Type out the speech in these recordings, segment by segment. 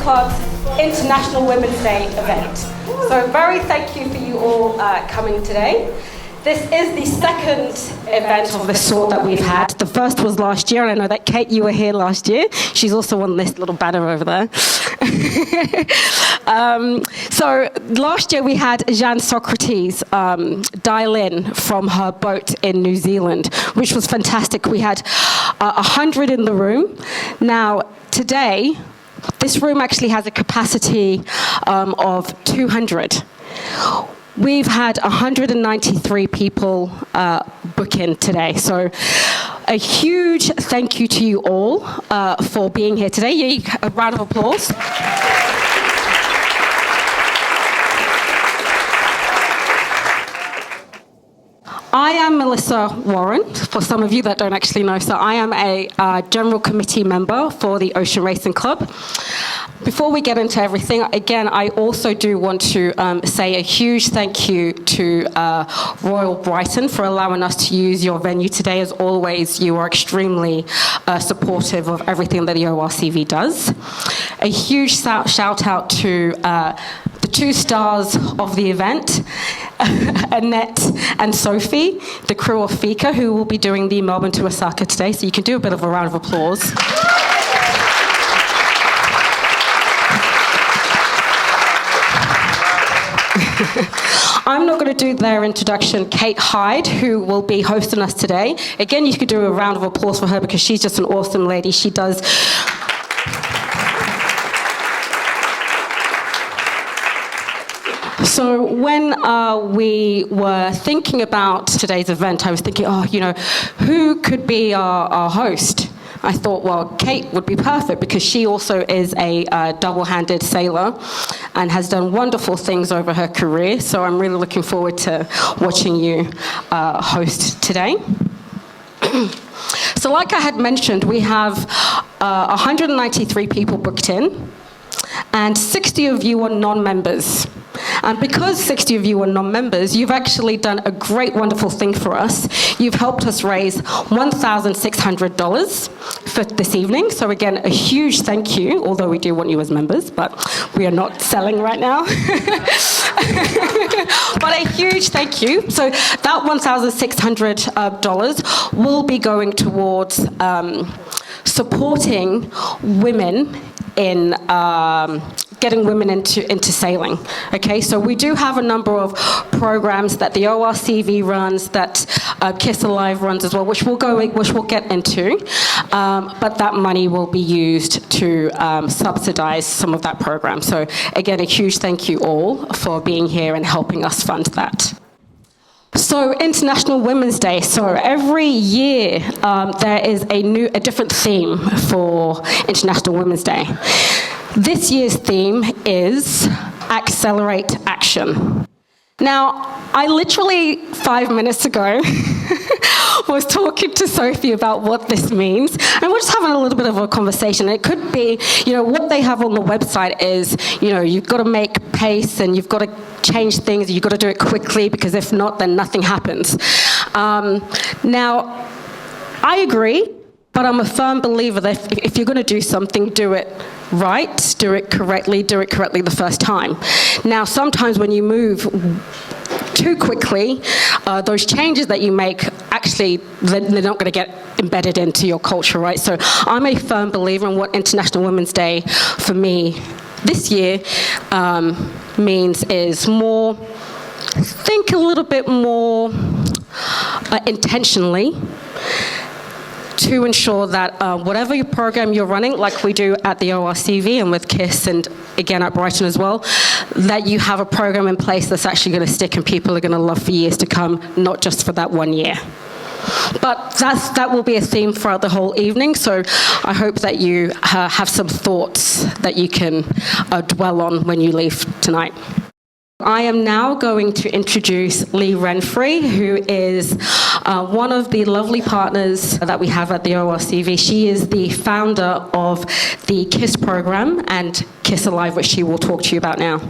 Club's International Women's Day event. So very thank you for you all coming today. This is the second event of this sort that we've had. The first was last year, and I know that Kate, you were here last year. She's also on this little banner over there. So last year we had Jeanne Socrates dial in from her boat in New Zealand, which was fantastic. We had 100 in the room. Now, today, this room actually has a capacity of 200. We've had 193 people book in today. So a huge thank you to you all for being here today. A round of applause. I am Melissa Warren, for some of you that don't actually know. So I am a general committee member for the Ocean Racing Club. Before we get into everything, again, I also do want to say a huge thank you to Royal Brighton for allowing us to use your venue today. As always, you are extremely supportive of everything that the ORCV does. A huge shout out to the 2 stars of the event, Annette and Sophie, the crew of Fika, who will be doing the Melbourne to Osaka today. So you can do a bit of a round of applause. I'm not going to do their introduction. Kate Hyde, who will be hosting us today. Again, you could do a round of applause for her because she's just an awesome lady. She does... So when we were thinking about today's event, I was thinking, who could be our host? I thought, well, Kate would be perfect because she also is a double-handed sailor and has done wonderful things over her career. So I'm really looking forward to watching you host today. So like I had mentioned, we have 193 people booked in, and 60 of you are non-members. And because 60 of you are non-members, you've actually done a great, wonderful thing for us. You've helped us raise $1,600 for this evening. So again, a huge thank you, although we do want you as members, but we are not selling right now. But a huge thank you. So that $1,600 will be going towards supporting women in getting women into sailing. Okay, so we do have a number of programs that the ORCV runs, that Kiss Alive runs as well, which we'll get into. But that money will be used to subsidize some of that program. So again, a huge thank you all for being here and helping us fund that. So International Women's Day. So every year there is a different theme for International Women's Day. This year's theme is Accelerate Action. Now, I literally 5 minutes ago was talking to Sophie about what this means, and we're just having a little bit of a conversation. It could be, what they have on the website is, you've got to make pace and you've got to change things, you've got to do it quickly, because if not, then nothing happens. Now, I agree, but I'm a firm believer that if you're going to do something, do it right, do it correctly the first time. Now, sometimes when you move too quickly, those changes that you make, actually, they're not going to get embedded into your culture, right? So I'm a firm believer in what International Women's Day, for me, this year, means is more, think a little bit more intentionally, to ensure that whatever your program you're running, like we do at the ORCV and with KISS and again at Brighton as well, that you have a program in place that's actually going to stick and people are going to love for years to come, not just for that 1 year. But that will be a theme throughout the whole evening, so I hope that you have some thoughts that you can dwell on when you leave tonight. I am now going to introduce Lee Renfrey, who is one of the lovely partners that we have at the ORCV. She is the founder of the KISS program and KISS Alive, which she will talk to you about now.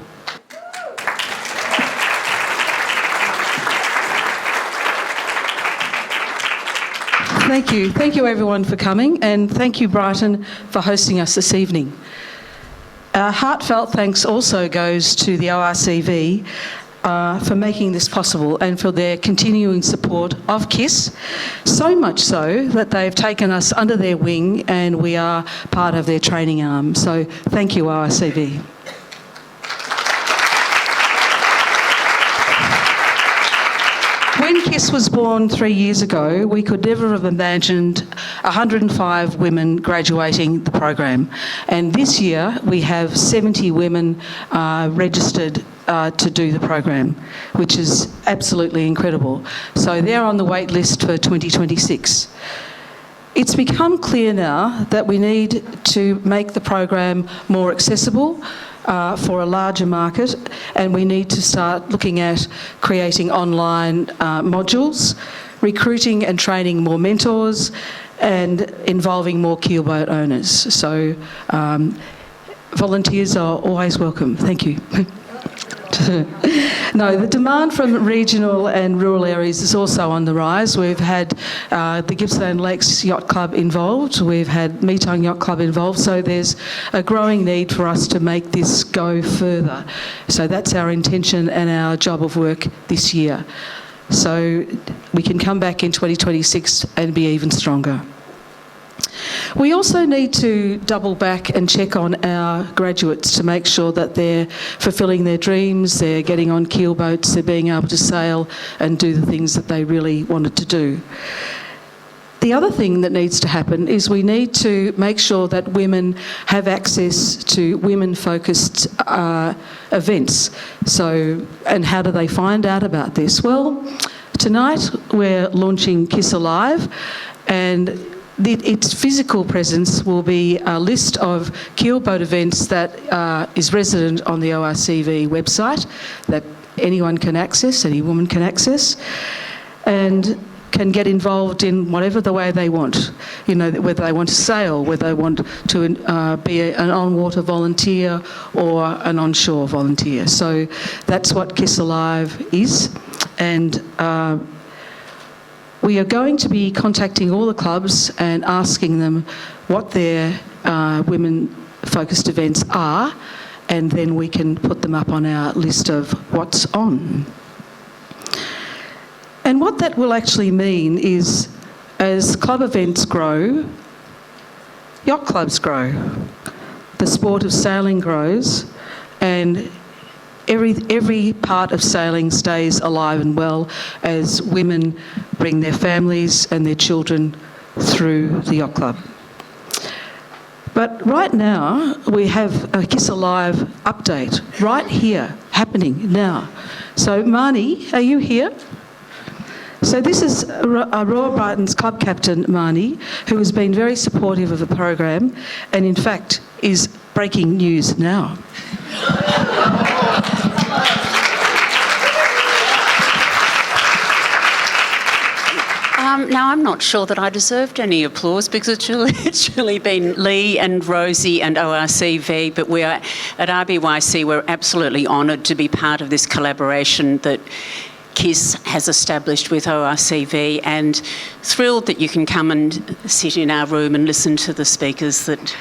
Thank you. Thank you everyone for coming, and thank you Brighton for hosting us this evening. Our heartfelt thanks also goes to the ORCV for making this possible and for their continuing support of KISS, so much so that they've taken us under their wing and we are part of their training arm. So thank you, ORCV. When KISS was born 3 years ago, we could never have imagined 105 women graduating the program. And this year, we have 70 women registered to do the program, which is absolutely incredible. So they're on the wait list for 2026. It's become clear now that we need to make the program more accessible for a larger market, and we need to start looking at creating online modules, recruiting and training more mentors, and involving more keelboat owners. So volunteers are always welcome. Thank you. No, the demand from regional and rural areas is also on the rise. We've had the Gippsland Lakes Yacht Club involved. We've had Meetong Yacht Club involved. So there's a growing need for us to make this go further. So that's our intention and our job of work this year. So we can come back in 2026 and be even stronger. We also need to double back and check on our graduates to make sure that they're fulfilling their dreams, they're getting on keelboats, they're being able to sail and do the things that they really wanted to do. The other thing that needs to happen is we need to make sure that women have access to women-focused events. So, and how do they find out about this? Well, tonight we're launching KISS Alive, and its physical presence will be a list of keelboat events that is resident on the ORCV website that anyone can access, any woman can access, and can get involved in whatever the way they want. You know, whether they want to sail, whether they want to be an on-water volunteer or an onshore volunteer. So that's what KISS Alive is. And we are going to be contacting all the clubs and asking them what their women-focused events are, and then we can put them up on our list of what's on. And what that will actually mean is, as club events grow, yacht clubs grow, the sport of sailing grows, and every part of sailing stays alive and well as women bring their families and their children through the yacht club. But right now, we have a KISS Alive update right here, happening now. So Marnie, are you here? So this is Royal Brighton's club captain, Marnie, who has been very supportive of the program and in fact is breaking news now. Now, I'm not sure that I deserved any applause because it's really been Lee and Rosie and ORCV, but we are at RBYC, we're absolutely honoured to be part of this collaboration that KISS has established with ORCV, and thrilled that you can come and sit in our room and listen to the speakers that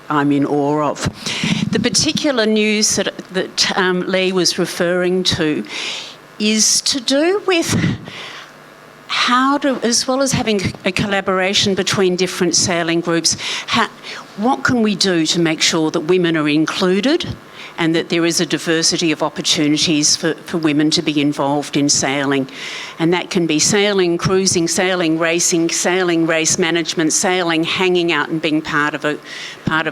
I'm in awe of. The particular news that Lee was referring to is to do with how to, as well as having a collaboration between different sailing groups, what can we do to make sure that women are included and that there is a diversity of opportunities for women to be involved in sailing. And that can be sailing, cruising, sailing, racing, sailing, race management, sailing, hanging out and being part of a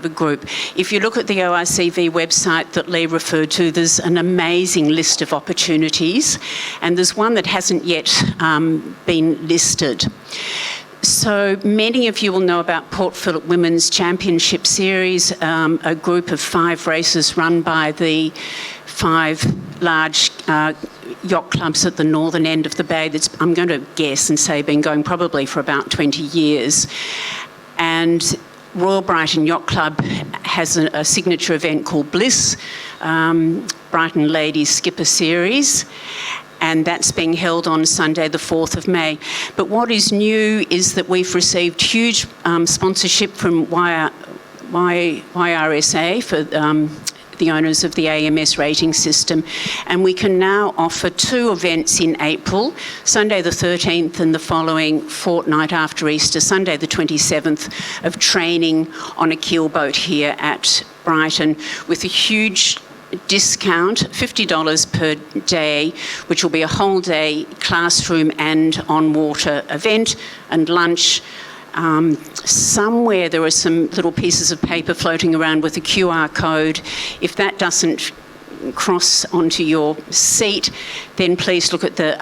group. If you look at the ORCV website that Lee referred to, there's an amazing list of opportunities, and there's one that hasn't yet been listed. So many of you will know about Port Phillip Women's Championship Series, a group of 5 races run by the 5 large yacht clubs at the northern end of the bay that's, I'm going to guess and say, been going probably for about 20 years. And Royal Brighton Yacht Club has a signature event called Bliss, Brighton Ladies Skipper Series, and that's being held on Sunday the 4th of May. But what is new is that we've received huge sponsorship from YRSA for the owners of the AMS rating system, and we can now offer 2 events in April, Sunday the 13th and the following fortnight after Easter, Sunday the 27th, of training on a keelboat here at Brighton with a huge discount, $50 per day, which will be a whole day classroom and on water event and lunch. Somewhere there are some little pieces of paper floating around with a QR code. If that doesn't cross onto your seat, then please look at the,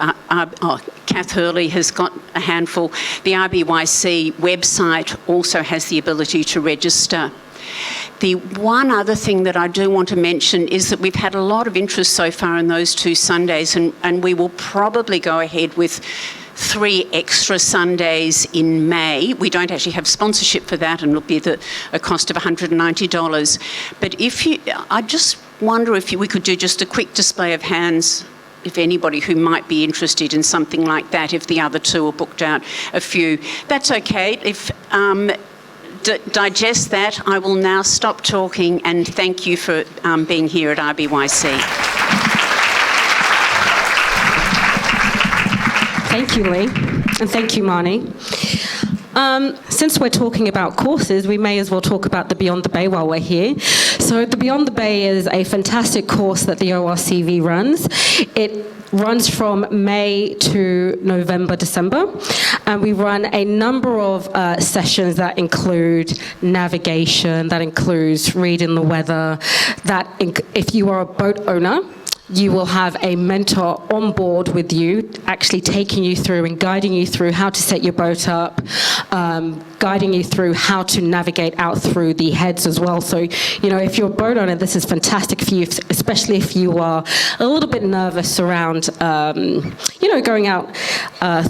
Kath Hurley has got a handful. The RBYC website also has the ability to register. The one other thing that I do want to mention is that we've had a lot of interest so far in those 2 Sundays, and we will probably go ahead with 3 extra Sundays in May. We don't actually have sponsorship for that, and it'll be a cost of $190. But I just wonder if we could do just a quick display of hands, if anybody who might be interested in something like that, if the other 2 are booked out a few. That's okay. If digest that, I will now stop talking and thank you for being here at RBYC. Thank you, Lee, and thank you, Marnie. Since we're talking about courses, we may as well talk about the Beyond the Bay while we're here. So the Beyond the Bay is a fantastic course that the ORCV runs. It runs from May to November, December, and we run a number of sessions that include navigation, that includes reading the weather, if you are a boat owner, you will have a mentor on board with you, actually taking you through and guiding you through how to set your boat up, guiding you through how to navigate out through the heads as well. So, if you're a boat owner, this is fantastic for you, especially if you are a little bit nervous around, going out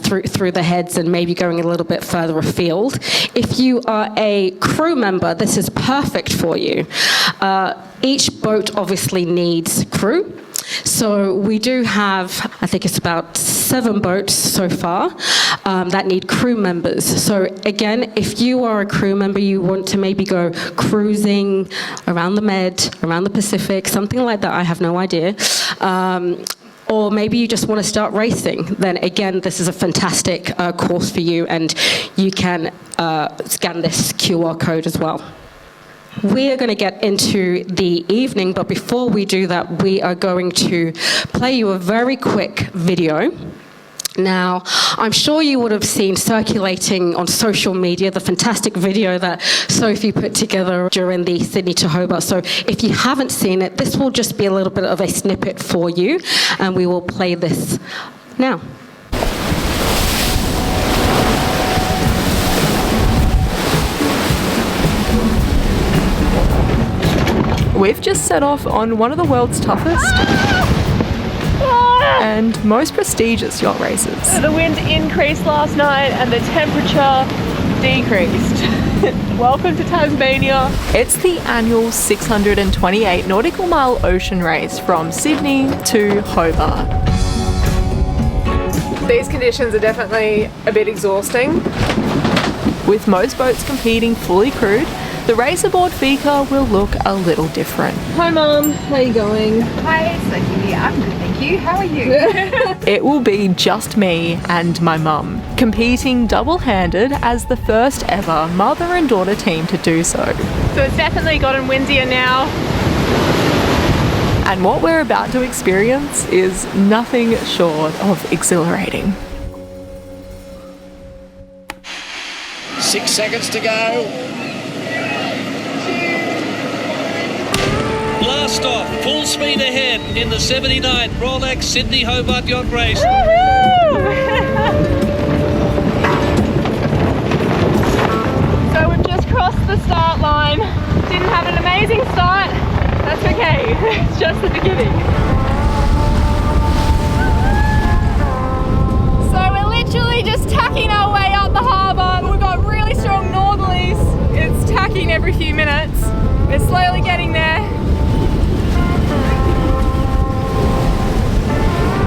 through the heads and maybe going a little bit further afield. If you are a crew member, this is perfect for you. Each boat obviously needs crew. So we do have, I think it's about 7 boats so far that need crew members. So again, if you are a crew member, you want to maybe go cruising around the Med, around the Pacific, something like that, I have no idea. Or maybe you just want to start racing, then again, this is a fantastic course for you, and you can scan this QR code as well. We are going to get into the evening, but before we do that, we are going to play you a very quick video. Now, I'm sure you would have seen circulating on social media the fantastic video that Sophie put together during the Sydney to Hobart. So if you haven't seen it, this will just be a little bit of a snippet for you, and we will play this now. We've just set off on one of the world's toughest and most prestigious yacht races. The wind increased last night and the temperature decreased. Welcome to Tasmania. It's the annual 628 nautical mile ocean race from Sydney to Hobart. These conditions are definitely a bit exhausting. With most boats competing fully crewed, the race aboard Fika will look a little different. Hi Mum, how are you going? Hi Sophie, I'm good, thank you. How are you? It will be just me and my mum, competing double-handed as the first ever mother and daughter team to do so. So it's definitely gotten windier now. And what we're about to experience is nothing short of exhilarating. 6 seconds to go. Blast off, full speed ahead in the 79 Rolex Sydney Hobart Yacht Race. So we've just crossed the start line. Didn't have an amazing start. That's okay, it's just the beginning. So we're literally just tacking our way up the harbour. We've got really strong northerlies. It's tacking every few minutes. We're slowly getting there.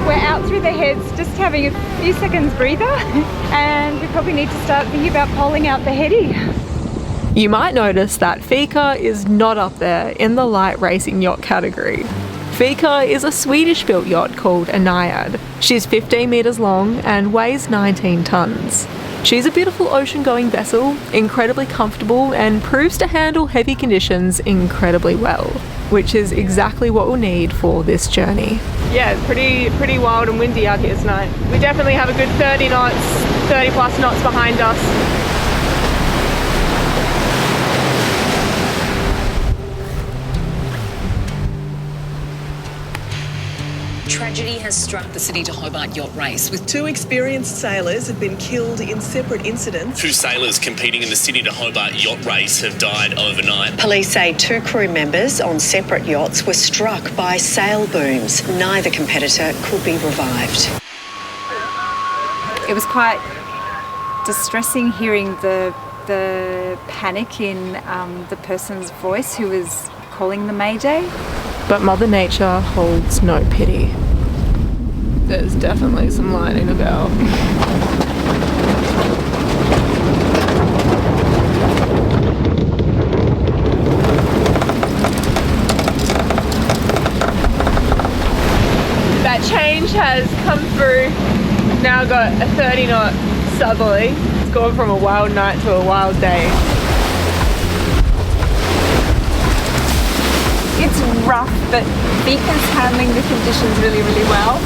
We're out through the heads, just having a few seconds breather, and we probably need to start thinking about poling out the heady. You might notice that Fika is not up there in the light racing yacht category. Fika is a Swedish-built yacht called a Naiad. She's 15 metres long and weighs 19 tonnes. She's a beautiful ocean-going vessel, incredibly comfortable and proves to handle heavy conditions incredibly well, which is exactly what we'll need for this journey. Yeah, it's pretty wild and windy out here tonight. We definitely have a good 30 knots, 30 plus knots behind us. Tragedy has struck the Sydney to Hobart yacht race, with 2 experienced sailors have been killed in separate incidents. 2 sailors competing in the Sydney to Hobart yacht race have died overnight. Police say 2 crew members on separate yachts were struck by sail booms. Neither competitor could be revived. It was quite distressing hearing the panic in the person's voice who was calling the mayday. But Mother Nature holds no pity. There's definitely some lightning about. That change has come through. Now got a 30 knot southerly. It's gone from a wild night to a wild day. It's rough, but Fika's handling the conditions really, really well.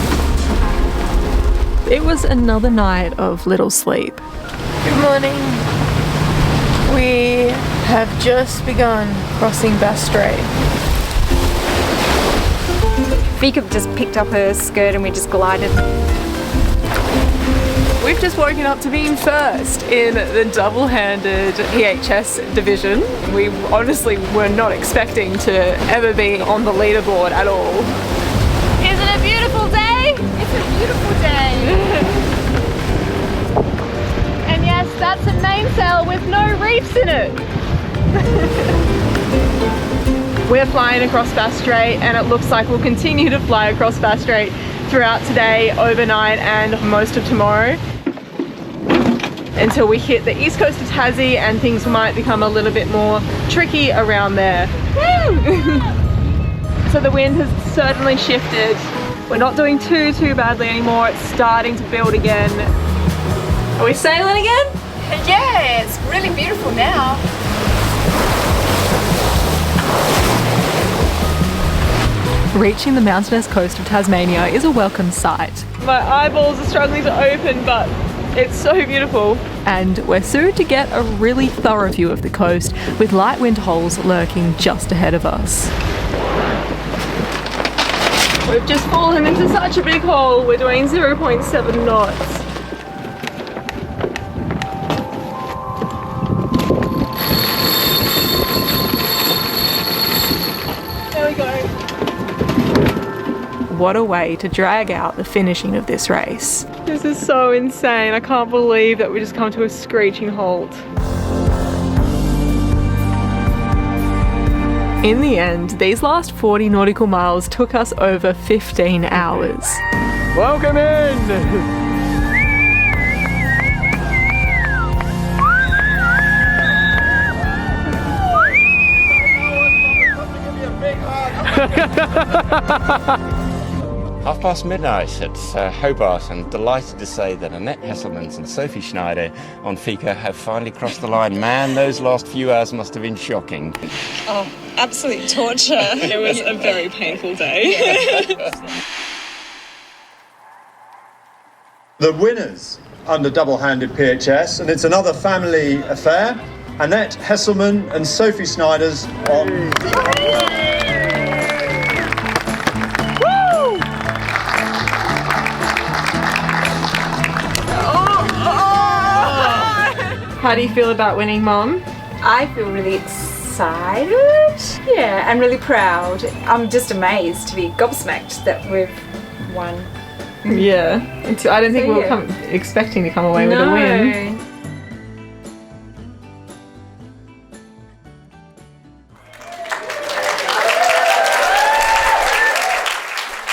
It was another night of little sleep. Good morning. We have just begun crossing Bass Strait. Fika just picked up her skirt and we just glided. We've just woken up to being first in the double-handed PHS division. We honestly were not expecting to ever be on the leaderboard at all. Isn't it a beautiful day? It's a beautiful day. And yes, that's a mainsail with no reefs in it. We're flying across Bass Strait and it looks like we'll continue to fly across Bass Strait throughout today, overnight and most of tomorrow until we hit the east coast of Tassie and things might become a little bit more tricky around there. So the wind has certainly shifted. We're not doing too badly anymore. It's starting to build again. Are we sailing again? Yeah, it's really beautiful now. Reaching the mountainous coast of Tasmania is a welcome sight. My eyeballs are struggling to open, but it's so beautiful. And we're soon to get a really thorough view of the coast, with light wind holes lurking just ahead of us. We've just fallen into such a big hole. We're doing 0.7 knots. There we go. What a way to drag out the finishing of this race. This is so insane. I can't believe that we just come to a screeching halt. In the end, these last 40 nautical miles took us over 15 hours. Welcome in! Half past midnight at Hobart, and delighted to say that Annette and Sophie Snijders on Fika have finally crossed the line. Man, those last few hours must have been shocking. Oh, absolute torture. It was a very painful day. The winners under double-handed PHS, and it's another family affair. Annette and Sophie Snijders on Fika. How do you feel about winning, Mum? I feel really excited. Yeah, and really proud. I'm just amazed to be gobsmacked that we've won. Yeah. I don't think we were expecting to come away with a win.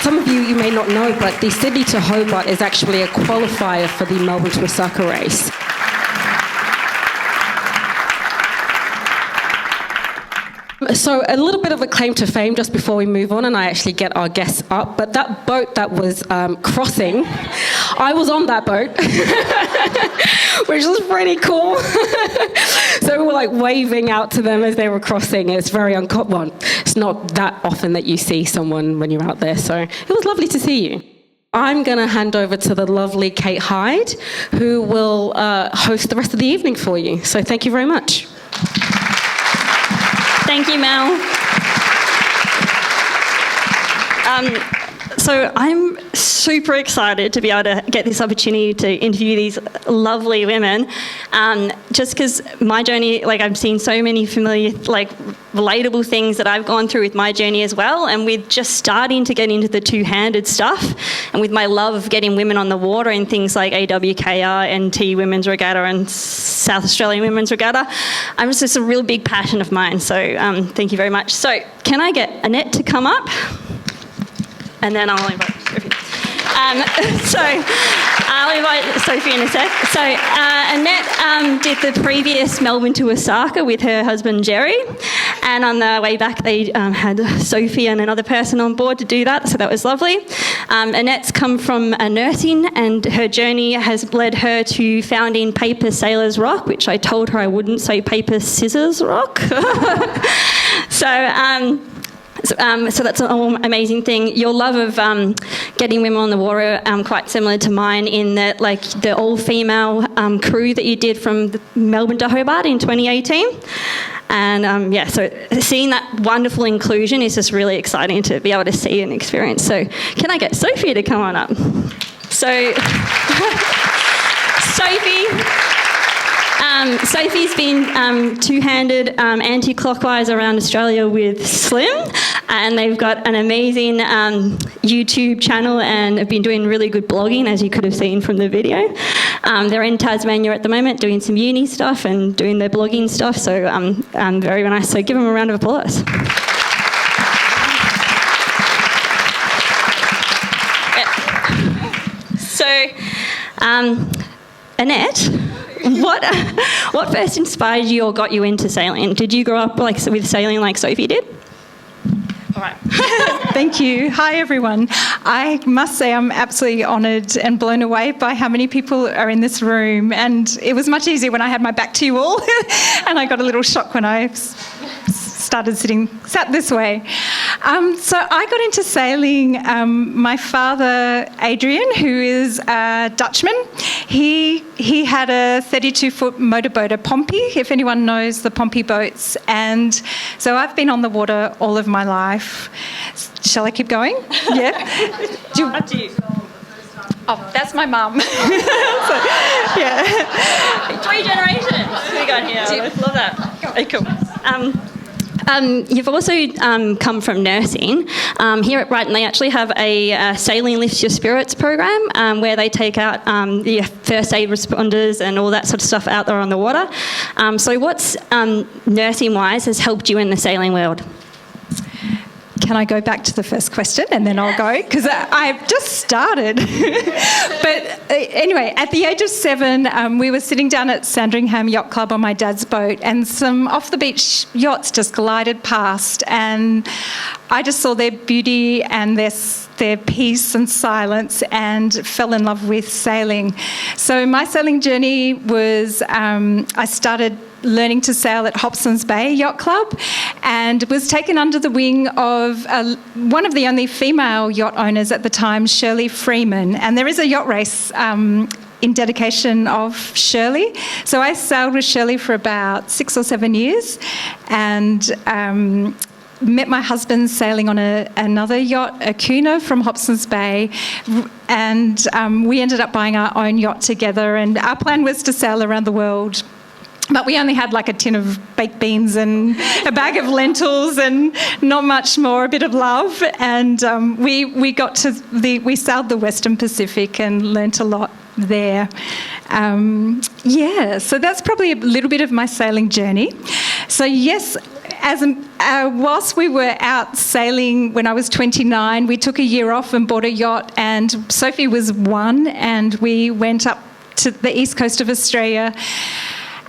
Some of you may not know, but the Sydney to Hobart is actually a qualifier for the Melbourne to Osaka race. So a little bit of a claim to fame just before we move on, and I actually get our guests up. But that boat that was crossing, I was on that boat, which was pretty cool. So we were like waving out to them as they were crossing. It's very uncommon. It's not that often that you see someone when you're out there. So it was lovely to see you. I'm going to hand over to the lovely Kate Hyde, who will host the rest of the evening for you. So thank you very much. Thank you, Mel. So I'm super excited to be able to get this opportunity to interview these lovely women, just because my journey, like I've seen so many familiar, like relatable things that I've gone through with my journey as well, and with just starting to get into the two-handed stuff, and with my love of getting women on the water in things like AWKR, NT Women's Regatta and South Australian Women's Regatta, it's just a real big passion of mine, so thank you very much. So can I get Annette to come up? And then I'll invite Sophie. So I'll invite Sophie in a sec. So Annette did the previous Melbourne to Osaka with her husband Gerry, and on the way back they had Sophie and another person on board to do that, so that was lovely. Annette's come from nursing, and her journey has led her to founding Paper Sailors Rock, which I told her I wouldn't say Paper Scissors Rock. So that's an amazing thing. Your love of getting women on the water, quite similar to mine in that, like the all-female crew that you did from Melbourne to Hobart in 2018. And so seeing that wonderful inclusion is just really exciting to be able to see and experience. So can I get Sophie to come on up? So Sophie's been two-handed anti-clockwise around Australia with Slim, and they've got an amazing YouTube channel and have been doing really good blogging, as you could have seen from the video. They're in Tasmania at the moment doing some uni stuff and doing their blogging stuff, so very nice. So give them a round of applause. So, Annette, what first inspired you or got you into sailing? Did you grow up with sailing like Sophie did? All right. Thank you. Hi, everyone. I must say I'm absolutely honoured and blown away by how many people are in this room. And it was much easier when I had my back to you all. And I got a little shock when I sat this way. So I got into sailing. My father, Adrian, who is a Dutchman, he had a 32-foot motorboat, a Pompey, if anyone knows the Pompey boats. And so I've been on the water all of my life. Shall I keep going? Yeah. Up to you. Oh, that's my mum. Yeah. 3 generations we got here. I love that. Okay, cool. You've also come from nursing. Here at Brighton, they actually have a Sailing Lifts Your Spirits program where they take out the first aid responders and all that sort of stuff out there on the water. So what's nursing-wise has helped you in the sailing world? Can I go back to the first question and then I'll go? Because I've just started. But anyway, at the age of 7, we were sitting down at Sandringham Yacht Club on my dad's boat, and some off-the-beach yachts just glided past, and I just saw their beauty and their peace and silence and fell in love with sailing. So my sailing journey was, I started learning to sail at Hobson's Bay Yacht Club, and was taken under the wing of one of the only female yacht owners at the time, Shirley Freeman. And there is a yacht race in dedication of Shirley. So I sailed with Shirley for about 6 or 7 years, and met my husband sailing on another yacht, a Kuna from Hobson's Bay, and we ended up buying our own yacht together, and our plan was to sail around the world. But we only had like a tin of baked beans and a bag of lentils and not much more, a bit of love. And we sailed the Western Pacific and learnt a lot there. So that's probably a little bit of my sailing journey. So yes, whilst we were out sailing when I was 29, we took a year off and bought a yacht, and Sophie was 1, and we went up to the east coast of Australia.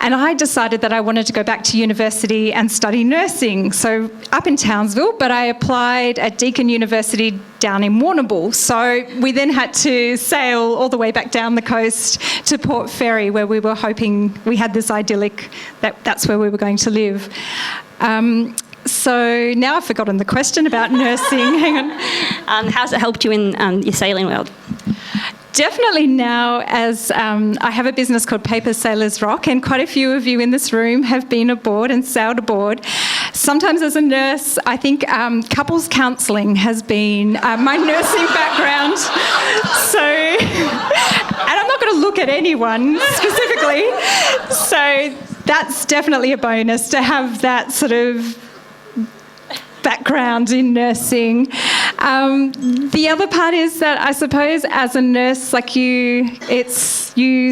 And I decided that I wanted to go back to university and study nursing. So up in Townsville, but I applied at Deakin University down in Warrnambool. So we then had to sail all the way back down the coast to Port Fairy, where we were hoping we had this idyllic, that's where we were going to live. So now I've forgotten the question about nursing. Hang on. How's it helped you in your sailing world? Definitely now, as I have a business called Paper Sailors Rock, and quite a few of you in this room have been aboard and sailed aboard. Sometimes as a nurse, I think couples counselling has been my nursing background. So, and I'm not going to look at anyone specifically. So that's definitely a bonus to have that sort of background in nursing. The other part is that I suppose as a nurse, like you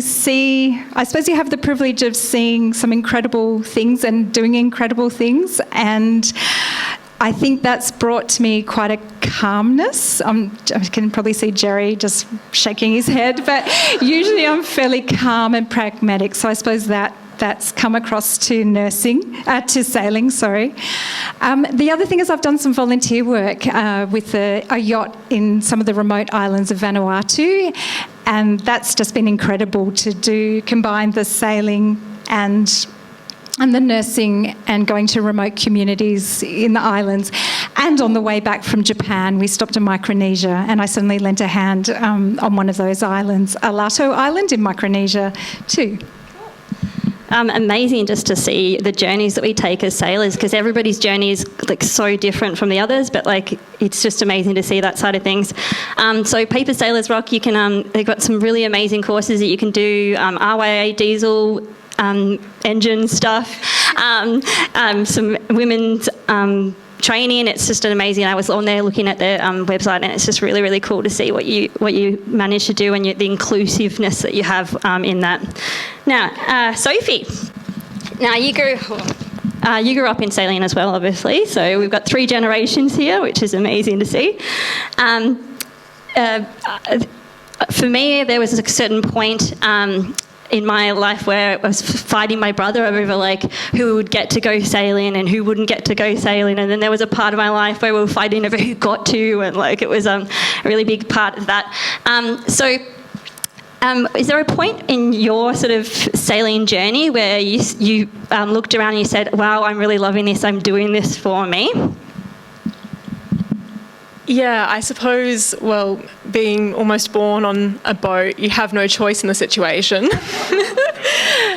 see, I suppose you have the privilege of seeing some incredible things and doing incredible things, and I think that's brought to me quite a calmness. I can probably see Gerry just shaking his head, but usually I'm fairly calm and pragmatic, so I suppose that's come across to to sailing, sorry. The other thing is I've done some volunteer work with a yacht in some of the remote islands of Vanuatu, and that's just been incredible to combine the sailing and the nursing and going to remote communities in the islands. And on the way back from Japan, we stopped in Micronesia, and I suddenly lent a hand on one of those islands, Alato Island in Micronesia too. Amazing just to see the journeys that we take as sailors, because everybody's journey is like so different from the others, but like it's just amazing to see that side of things. So Paper Sailors Rock, you can they've got some really amazing courses that you can do, RYA diesel engine stuff, some women's training. It's just an amazing. I was on there looking at their website, and it's just really, really cool to see what you manage to do and the inclusiveness that you have in that. Now, Sophie, now you grew up in sailing as well, obviously. So we've got 3 generations here, which is amazing to see. For me, there was a certain point in my life where I was fighting my brother over like who would get to go sailing and who wouldn't get to go sailing, and then there was a part of my life where we were fighting over who got to, and like it was a really big part of that. Is there a point in your sort of sailing journey where you looked around and you said, wow, I'm really loving this, I'm doing this for me? Yeah, I suppose, well, being almost born on a boat, you have no choice in the situation.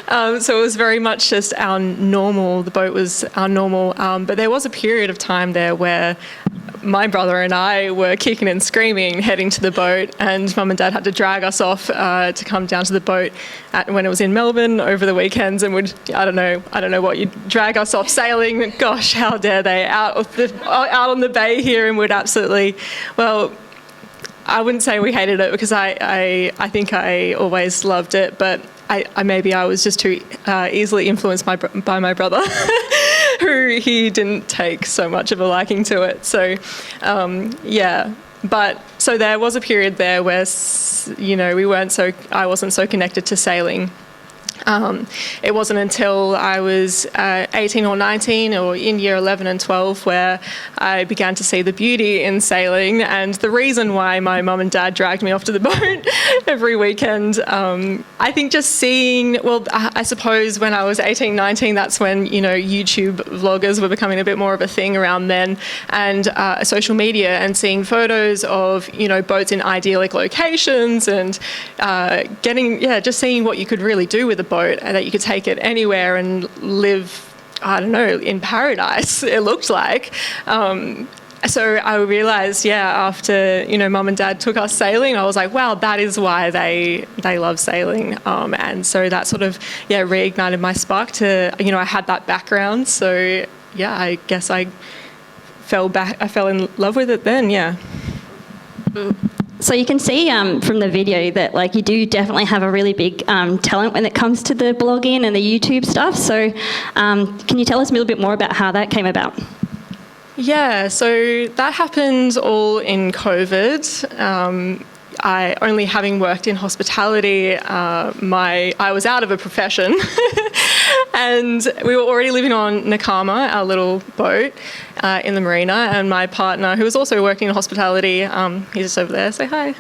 So it was very much just our normal, the boat was our normal, but there was a period of time there where my brother and I were kicking and screaming heading to the boat, and Mum and Dad had to drag us off to come down to the boat when it was in Melbourne over the weekends, and would I don't know what, you'd drag us off sailing. Gosh, how dare they, out on the bay here, and would absolutely, well, I wouldn't say we hated it, because I think I always loved it, but maybe I was just too easily influenced by my brother, who he didn't take so much of a liking to it. So, yeah. But so there was a period there where, I wasn't so connected to sailing. It wasn't until I was 18 or 19 or in year 11 and 12 where I began to see the beauty in sailing, and the reason why my mum and dad dragged me off to the boat every weekend. I think just seeing, well, I suppose when I was 18, 19, that's when, YouTube vloggers were becoming a bit more of a thing around then, and social media, and seeing photos of, boats in idyllic locations, and just seeing what you could really do with a boat, and that you could take it anywhere and live, I don't know, in paradise, it looked like. So I realised, after, Mum and Dad took us sailing, I was like, wow, that is why they love sailing. And so that sort of, reignited my spark to, I had that background. So, I guess I fell in love with it then, So you can see from the video that you do definitely have a really big talent when it comes to the blogging and the YouTube stuff. So can you tell us a little bit more about how that came about? Yeah, so that happened all in COVID. I only having worked in hospitality, I was out of a profession. And we were already living on Nakama, our little boat, in the marina, and my partner, who was also working in hospitality, he's just over there, say hi.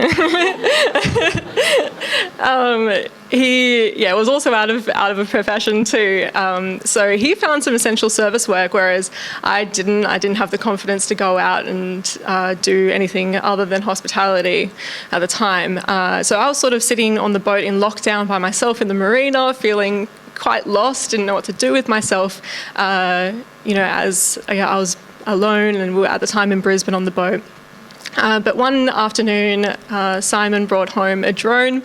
He was also out of a profession too. So he found some essential service work, whereas I didn't have the confidence to go out and do anything other than hospitality at the time. So I was sort of sitting on the boat in lockdown by myself in the marina, feeling quite lost, didn't know what to do with myself. As I was alone, and we were at the time in Brisbane on the boat. But one afternoon, Simon brought home a drone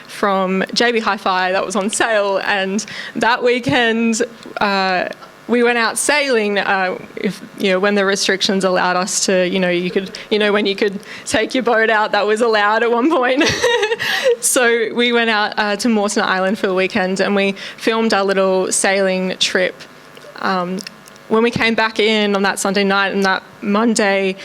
from JB Hi-Fi that was on sale, and that weekend we went out sailing. When the restrictions allowed us to, when you could take your boat out, that was allowed at one point. So we went out to Moreton Island for the weekend, and we filmed our little sailing trip. When we came back in on that Sunday night and that Monday,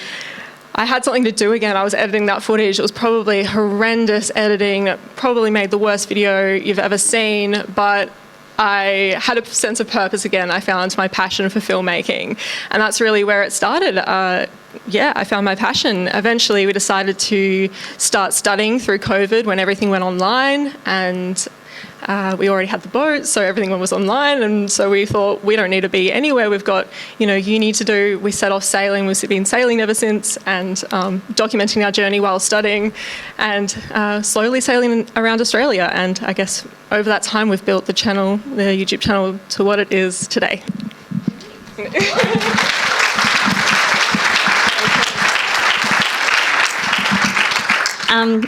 I had something to do again. I was editing that footage. It was probably horrendous editing. It probably made the worst video you've ever seen, but I had a sense of purpose again. I found my passion for filmmaking, and that's really where it started. I found my passion. Eventually, we decided to start studying through COVID when everything went online, and we already had the boat, so everything was online, and so we thought we don't need to be anywhere. We've got, uni to do. We set off sailing. We've been sailing ever since, and documenting our journey while studying, and slowly sailing around Australia. And I guess over that time, we've built the YouTube channel, to what it is today.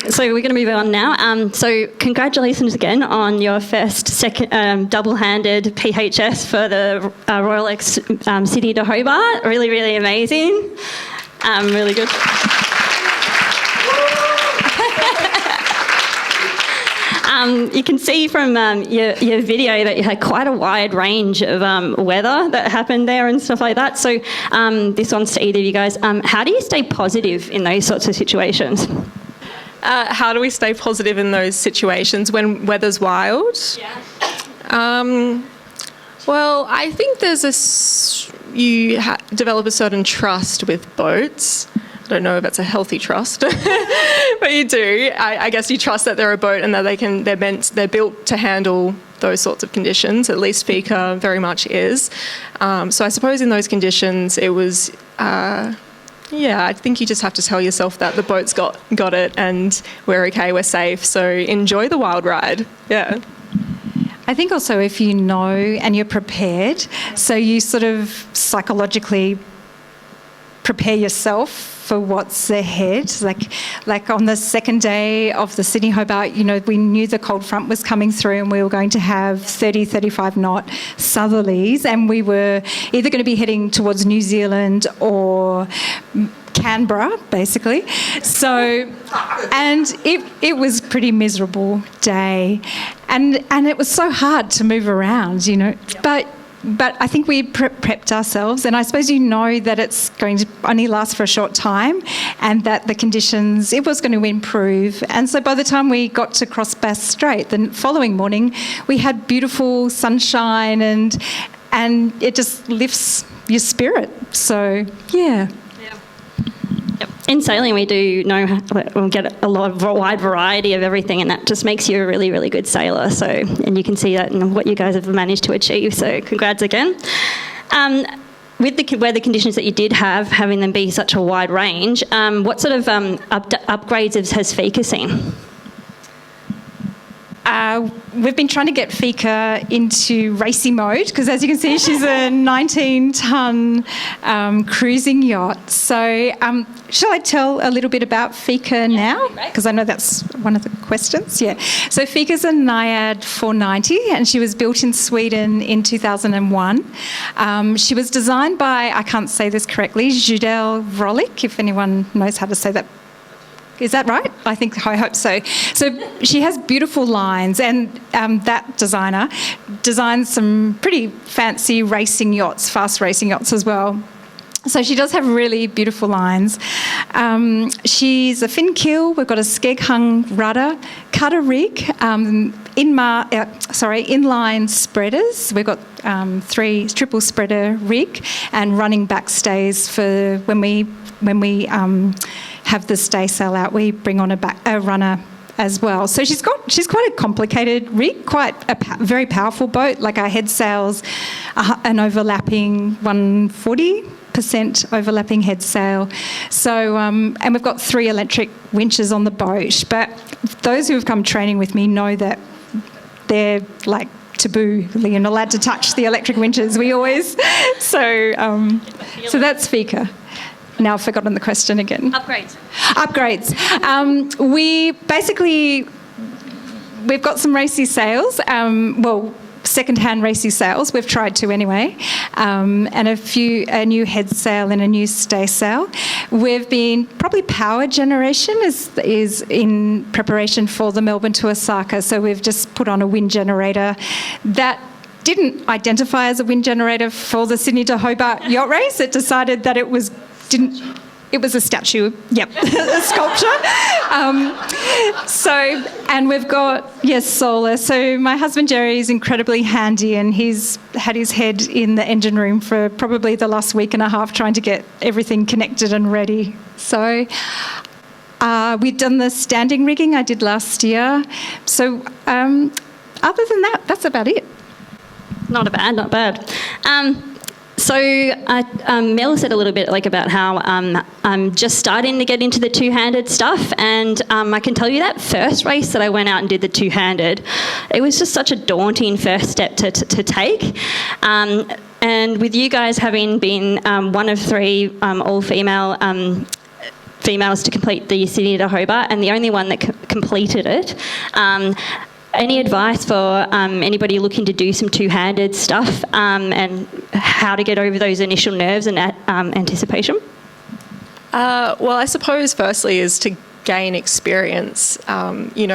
So we're going to move on now. So congratulations again on your second double-handed PHS for the Royal X Sydney to Hobart. Really, really amazing. Really good. You can see from your video that you had quite a wide range of weather that happened there and stuff like that. So this one's to either of you guys. How do you stay positive in those sorts of situations? How do we stay positive in those situations when weather's wild? Yeah. Well, I think you develop a certain trust with boats. I don't know if that's a healthy trust, but you do. I guess you trust that they're a boat and that they're built to handle those sorts of conditions. At least Fika very much is. So I suppose in those conditions it was. I think you just have to tell yourself that the boat's got it and we're okay, we're safe. So enjoy the wild ride. Yeah. I think also if you know and you're prepared, so you sort of psychologically prepare yourself for what's ahead. Like on the second day of the Sydney Hobart, we knew the cold front was coming through and we were going to have 30, 35 knot southerlies, and we were either going to be heading towards New Zealand or Canberra, basically. So, and it was a pretty miserable day, and it was so hard to move around, But I think we prepped ourselves, and I suppose that it's going to only last for a short time and that the conditions, it was going to improve. And so by the time we got to Cross Bass Strait, the following morning, we had beautiful sunshine and it just lifts your spirit. So, yeah. In sailing, we do we'll get a wide variety of everything, and that just makes you a really, really good sailor. So, and you can see that in what you guys have managed to achieve. So, congrats again. With the weather conditions that you did have, having them be such a wide range, what sort of upgrades has Fika seen? We've been trying to get Fika into racing mode because, as you can see, she's a 19-tonne cruising yacht. So shall I tell a little bit about Fika now? Because I know that's one of the questions. Yeah. So Fika's a Naiad 490 and she was built in Sweden in 2001. She was designed by, I can't say this correctly, Judel Vrolik, if anyone knows how to say that. Is that right? I hope so. So she has beautiful lines, and that designer designed some pretty fancy racing yachts, fast racing yachts as well. So she does have really beautiful lines. She's a fin keel. We've got a skeg hung rudder, cutter rig, inline spreaders. We've got 3 triple spreader rig and running backstays for when we have the stay sail out. We bring on a runner as well. So she's quite a complicated rig, quite a very powerful boat. Like our head sails, an overlapping 140% overlapping head sail. So, and we've got 3 electric winches on the boat. But those who have come training with me know that they're like taboo. You're not allowed to touch the electric winches. We always... So that's Fika. Now I've forgotten the question again. Upgrades. We've got some racy sails. Second-hand racy sails. We've tried to anyway, and a new head sail and a new stay sail. We've been probably power generation is in preparation for the Melbourne to Osaka. So we've just put on a wind generator that didn't identify as a wind generator for the Sydney to Hobart yacht race. It decided that it was a statue, a sculpture. And we've got, solar. So my husband Gerry is incredibly handy, and he's had his head in the engine room for probably the last week and a half trying to get everything connected and ready. So we've done the standing rigging I did last year. So other than that, that's about it. Not bad. So Mel said a little bit about how I'm just starting to get into the two-handed stuff, and I can tell you that first race that I went out and did the two-handed, it was just such a daunting first step to take. And with you guys having been one of 3 all-female females to complete the Sydney to Hobart, and the only one that completed it, any advice for anybody looking to do some two-handed stuff and how to get over those initial nerves and anticipation? Well, I suppose firstly is to gain experience.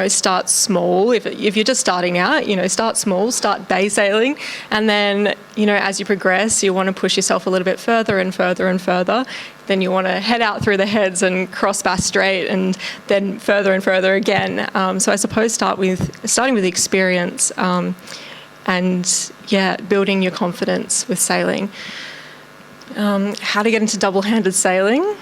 Start small. If you're just starting out, start small, start day sailing, and then, as you progress, you want to push yourself a little bit further and further and further. Then you want to head out through the heads and cross Bass Strait, and then further and further again. So I suppose starting with experience, and building your confidence with sailing. How to get into double-handed sailing?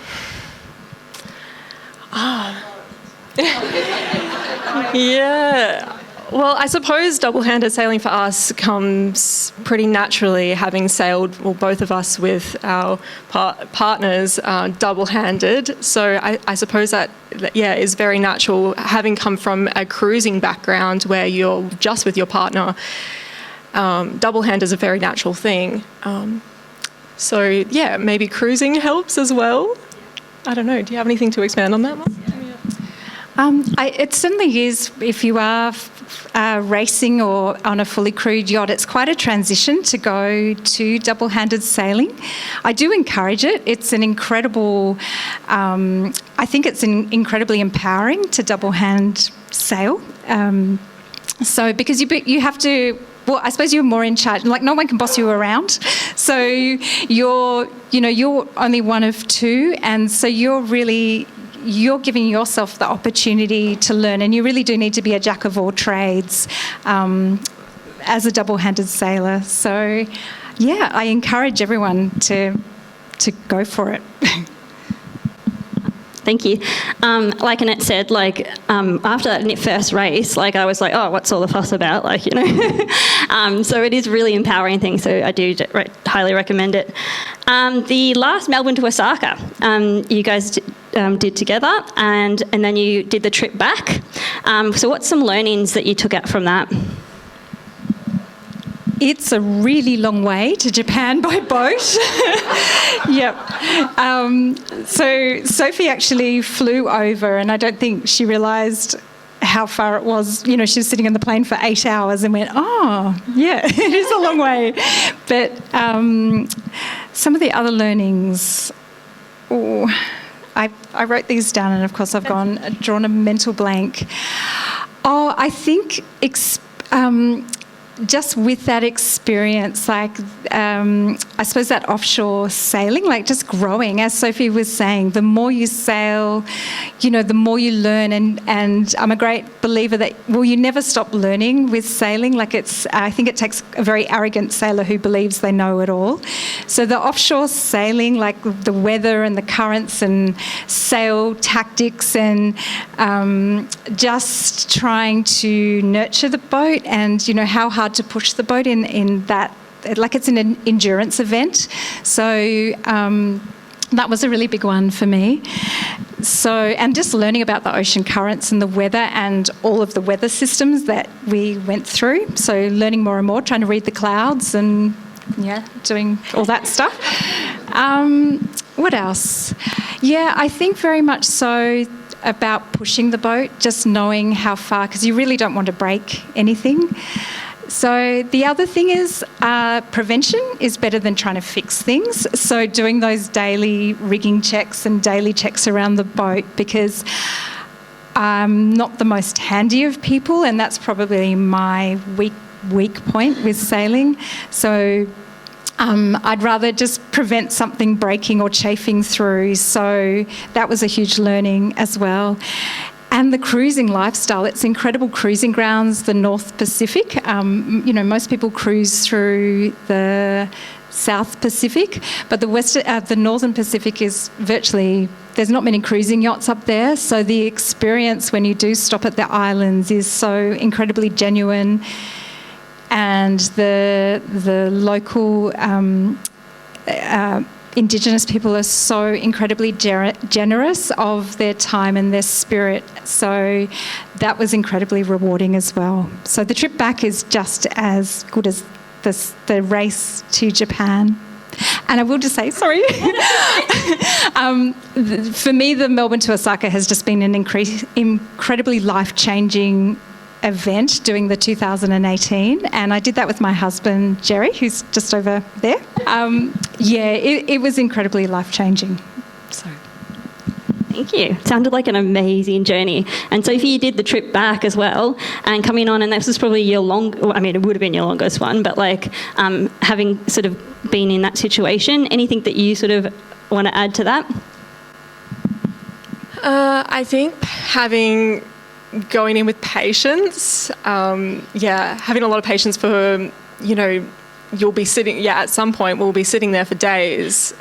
Well, I suppose double-handed sailing for us comes pretty naturally, having sailed, both of us with our partners double-handed. So I suppose that is very natural. Having come from a cruising background where you're just with your partner, double-hand is a very natural thing. Maybe cruising helps as well. I don't know. Do you have anything to expand on that, Mum? It certainly is. If you are racing or on a fully crewed yacht, it's quite a transition to go to double-handed sailing. I do encourage it. It's an incredible, I think it's incredibly empowering to double-hand sail. Because you have to, well, I suppose you're more in charge. Like, no one can boss you around. So you're only one of 2, and so you're giving yourself the opportunity to learn, and you really do need to be a jack of all trades as a double-handed sailor. So, I encourage everyone to go for it. Thank you. Like Annette said, after that first race, I was like, oh, what's all the fuss about? So it is a really empowering thing. So I do highly recommend it. The last Melbourne to Osaka, you guys did together, and then you did the trip back. So what's some learnings that you took out from that? It's a really long way to Japan by boat. Yep. So Sophie actually flew over, and I don't think she realised how far it was. She was sitting in the plane for 8 hours and went, oh, yeah, it is a long way. But some of the other learnings, I wrote these down, and of course I've drawn a mental blank. I think just with that experience, like I suppose that offshore sailing, like just growing, as Sophie was saying, the more you sail, you know, the more you learn. And I'm a great believer that, well, you never stop learning with sailing. Like I think it takes a very arrogant sailor who believes they know it all. So the offshore sailing, like the weather and the currents and sail tactics and just trying to nurture the boat and, you know, how hard to push the boat in that, like it's an endurance event. So that was a really big one for me. So, and just learning about the ocean currents and the weather and all of the weather systems that we went through. So learning more and more, trying to read the clouds and, yeah, doing all that stuff. What else? Yeah, I think very much so about pushing the boat, just knowing how far, because you really don't want to break anything. So the other thing is prevention is better than trying to fix things. So doing those daily rigging checks and daily checks around the boat, because I'm not the most handy of people, and that's probably my weak point with sailing. So I'd rather just prevent something breaking or chafing through. So that was a huge learning as well. And the cruising lifestyle, it's incredible cruising grounds, the North Pacific. You know, most people cruise through the South Pacific, but the Northern Pacific is virtually, there's not many cruising yachts up there. So the experience when you do stop at the islands is so incredibly genuine. And the local Indigenous people are so incredibly generous of their time and their spirit. So that was incredibly rewarding as well. So the trip back is just as good as the race to Japan. And I will just say, sorry, for me, the Melbourne to Osaka has just been an incredibly life-changing event doing the 2018, and I did that with my husband Gerry, who's just over there. It was incredibly life-changing. So thank you. Sounded like an amazing journey. And Sophie, you did the trip back as well, and coming on, and this was probably your it would have been your longest one, but like having sort of been in that situation, anything that you sort of want to add to that? I think going in with patience, having a lot of patience for, you know, you'll be sitting, at some point we'll be sitting there for days.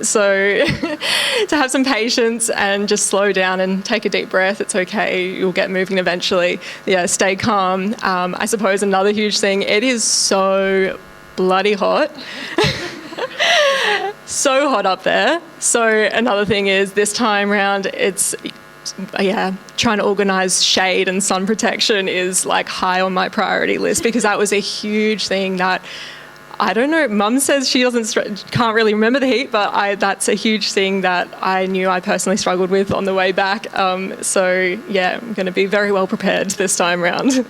So to have some patience and just slow down and take a deep breath, it's okay, you'll get moving eventually. Yeah, stay calm. I suppose another huge thing, it is so bloody hot. So hot up there. So another thing is this time round, it's, trying to organise shade and sun protection is like high on my priority list, because that was a huge thing that, I don't know, Mum says she can't really remember the heat, but that's a huge thing that I knew I personally struggled with on the way back. So I'm going to be very well prepared this time round.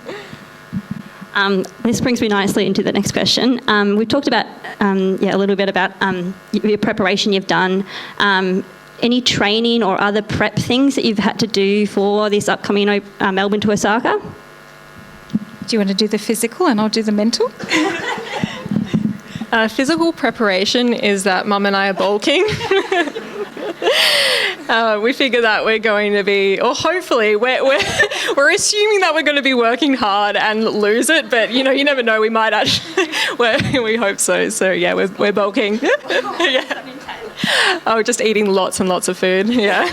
This brings me nicely into the next question. We've talked about, a little bit about your preparation you've done. Any training or other prep things that you've had to do for this upcoming Melbourne to Osaka? Do you want to do the physical and I'll do the mental? Physical preparation is that Mum and I are bulking. We figure that we're going to be, or hopefully, we're assuming that we're going to be working hard and lose it, but you never know. We might actually. We hope so. So we're bulking. Just eating lots and lots of food. Yeah.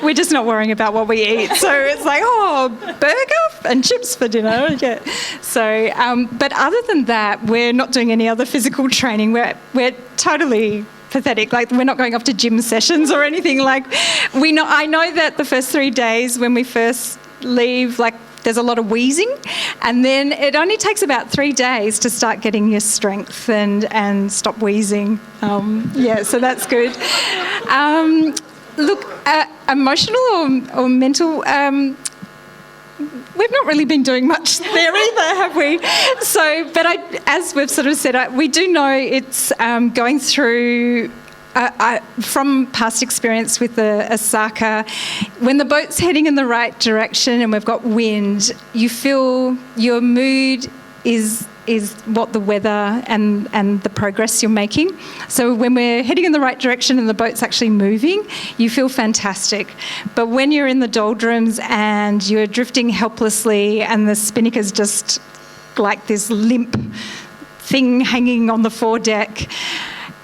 We're just not worrying about what we eat. So it's like, burger and chips for dinner. Yeah. So, but other than that, we're not doing any other physical training. We're totally pathetic. Like, we're not going off to gym sessions or anything. Like, I know that the first 3 days when we first leave, like, there's a lot of wheezing, and then it only takes about 3 days to start getting your strength and stop wheezing. So that's good. Look, emotional or mental, we've not really been doing much there either, have we? So, but as we've sort of said, we do know it's going through from past experience with the Osaka, when the boat's heading in the right direction and we've got wind, you feel your mood is what the weather and the progress you're making. So when we're heading in the right direction and the boat's actually moving, you feel fantastic. But when you're in the doldrums and you're drifting helplessly and the spinnaker's just like this limp thing hanging on the foredeck,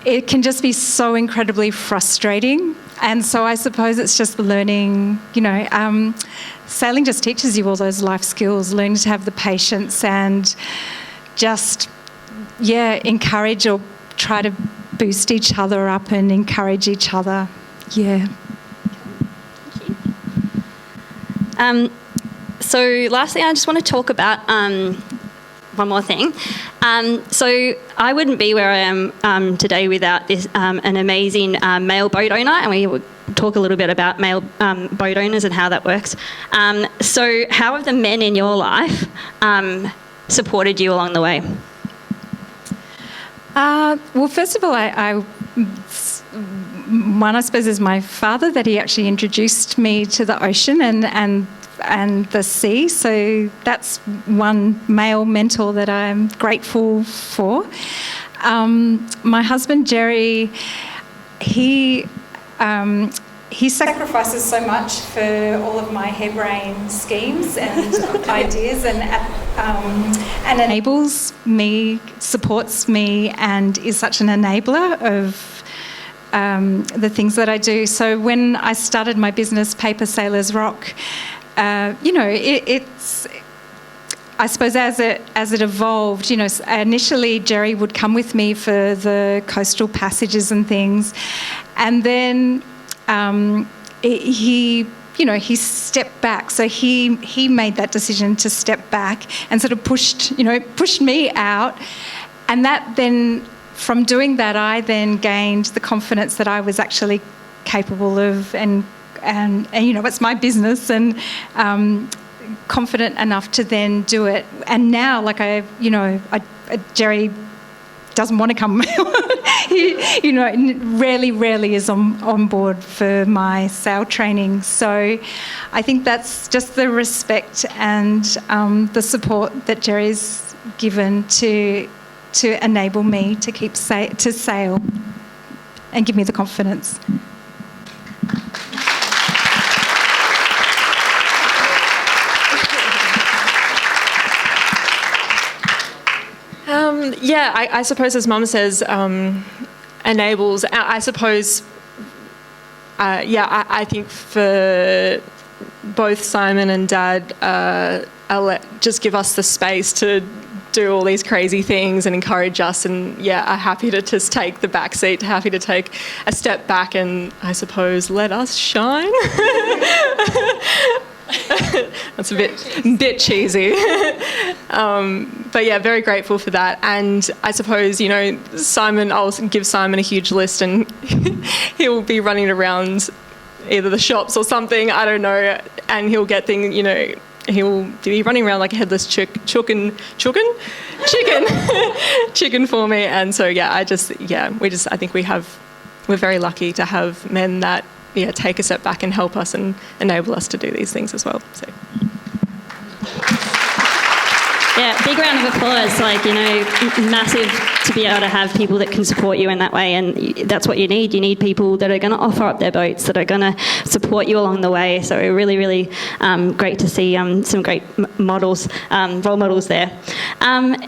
it can just be so incredibly frustrating. And so I suppose it's just learning, sailing just teaches you all those life skills, learning to have the patience and just, encourage or try to boost each other up and encourage each other. Yeah. So lastly, I just want to talk about one more thing. So I wouldn't be where I am today without this an amazing male boat owner, and we will talk a little bit about male boat owners and how that works. So how have the men in your life supported you along the way? Well, first of all, one, I suppose, is my father, that he actually introduced me to the ocean and the sea. So that's one male mentor that I'm grateful for. My husband, Gerry, he sacrifices so much for all of my harebrained schemes and ideas and enables me, supports me, and is such an enabler of the things that I do. So when I started my business, Paper Sailors Rock, it's, I suppose, as it evolved, initially Gerry would come with me for the coastal passages and things, and then he stepped back. So he made that decision to step back and sort of pushed me out, and that then, from doing that, I then gained the confidence that I was actually capable of and it's my business, and confident enough to then do it. And now, Gerry doesn't want to come. He, rarely is on board for my sail training. So I think that's just the respect and the support that Gerry's given to enable me to keep to sail and give me the confidence. I suppose, as Mum says, enables. I suppose, I think for both Simon and Dad, just give us the space to do all these crazy things and encourage us, and are happy to just take the back seat, happy to take a step back and, I suppose, let us shine. That's a bit cheesy. But very grateful for that. And I suppose, Simon, I'll give Simon a huge list and he'll be running around either the shops or something, I don't know, and he'll get things, he'll be running around like a headless chicken for me. And so, I think we're very lucky to have men that take a step back and help us and enable us to do these things as well. So. Big round of applause. Massive to be able to have people that can support you in that way, and that's what you need. You need people that are going to offer up their boats, that are going to support you along the way. So really, really great to see some great models, role models there.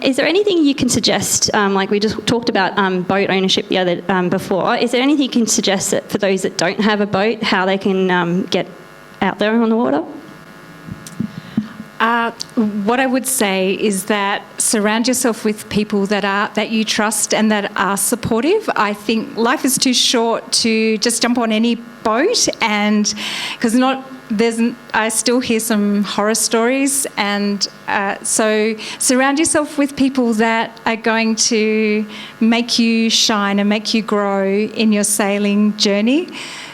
Is there anything you can suggest? We just talked about boat ownership the other before. Is there anything you can suggest that for those that don't have a boat, how they can get out there on the water? What I would say is that surround yourself with people that you trust and that are supportive. I think life is too short to just jump on any boat, and I still hear some horror stories, and so surround yourself with people that are going to make you shine and make you grow in your sailing journey.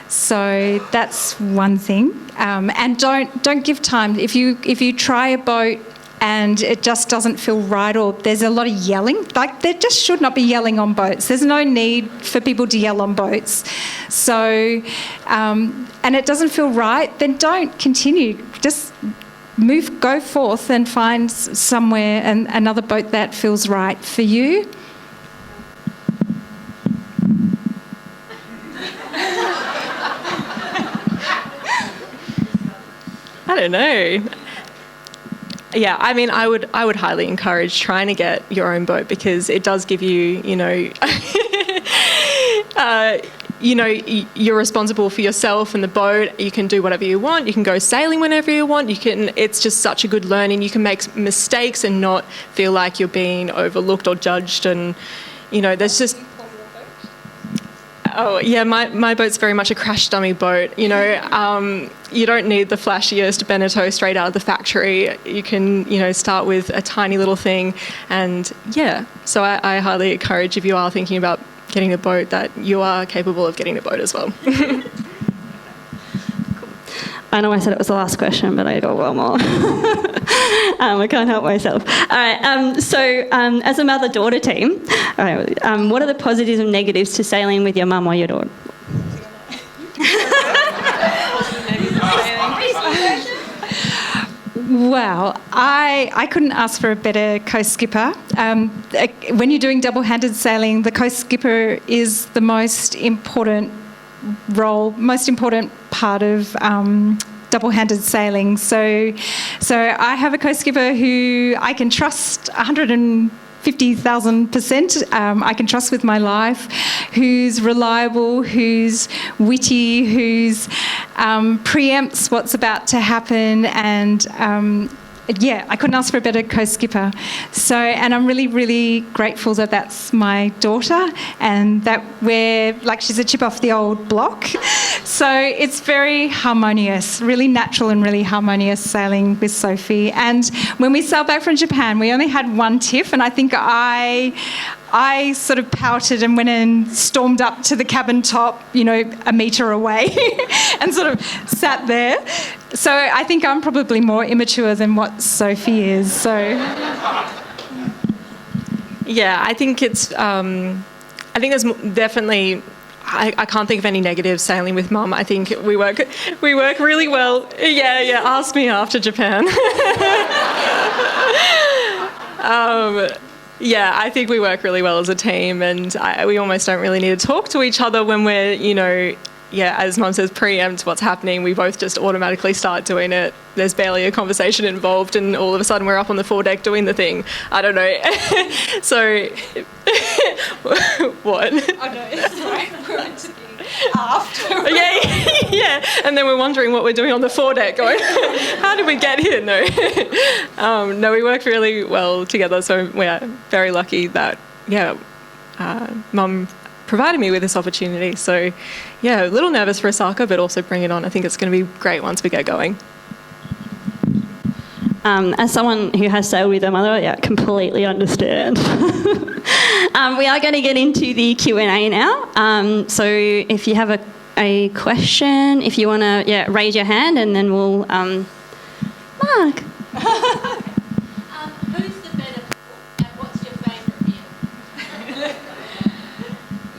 So that's one thing, and don't give time. If you try a boat and it just doesn't feel right, or there's a lot of yelling. Like, there just should not be yelling on boats. There's no need for people to yell on boats. So, and it doesn't feel right, then don't continue. Just go forth and find somewhere and another boat that feels right for you. I don't know. Yeah, I mean, I would highly encourage trying to get your own boat, because it does give you, you're responsible for yourself and the boat. You can do whatever you want. You can go sailing whenever you want. It's just such a good learning. You can make mistakes and not feel like you're being overlooked or judged. And, there's just... Oh, yeah, my boat's very much a crash dummy boat. You don't need the flashiest Beneteau straight out of the factory. You can, start with a tiny little thing. And, yeah, so I highly encourage, if you are thinking about getting a boat, that you are capable of getting a boat as well. I know I said it was the last question, but I got one more. I can't help myself. All right, so as a mother-daughter team, what are the positives and negatives to sailing with your mum or your daughter? Well, I couldn't ask for a better co-skipper. When you're doing double-handed sailing, the co-skipper is the most important part of double-handed sailing. So I have a co-skipper who I can trust 150,000%. I can trust with my life, who's reliable, who's witty, who's preempts what's about to happen, and I couldn't ask for a better co-skipper. So, and I'm really, really grateful that that's my daughter, and that she's a chip off the old block. So it's very harmonious, really natural and really harmonious sailing with Sophie. And when we sailed back from Japan, we only had one tiff, and I think I sort of pouted and went and stormed up to the cabin top, a metre away and sort of sat there. So I think I'm probably more immature than what Sophie is. So yeah, I think it's. I think there's definitely. I can't think of any negatives sailing with Mum. I think we work really well. Yeah. Ask me after Japan. Yeah, I think we work really well as a team, and we almost don't really need to talk to each other when we're, as Mum says, preempt what's happening. We both just automatically start doing it. There's barely a conversation involved, and all of a sudden we're up on the foredeck doing the thing. I don't know. So, what? I know, it's right. We're meant to be after. Yeah. And then we're wondering what we're doing on the foredeck, going, how did we get here? No. No, we work really well together, so we're very lucky that, Mum provided me with this opportunity. So, a little nervous for Osaka, but also bring it on. I think it's going to be great once we get going. As someone who has sailed with a mother, completely understand. We are going to get into the Q&A now. So if you have a question, if you want to raise your hand, and then we'll... Mark. Who's the better cook, and what's your favourite meal?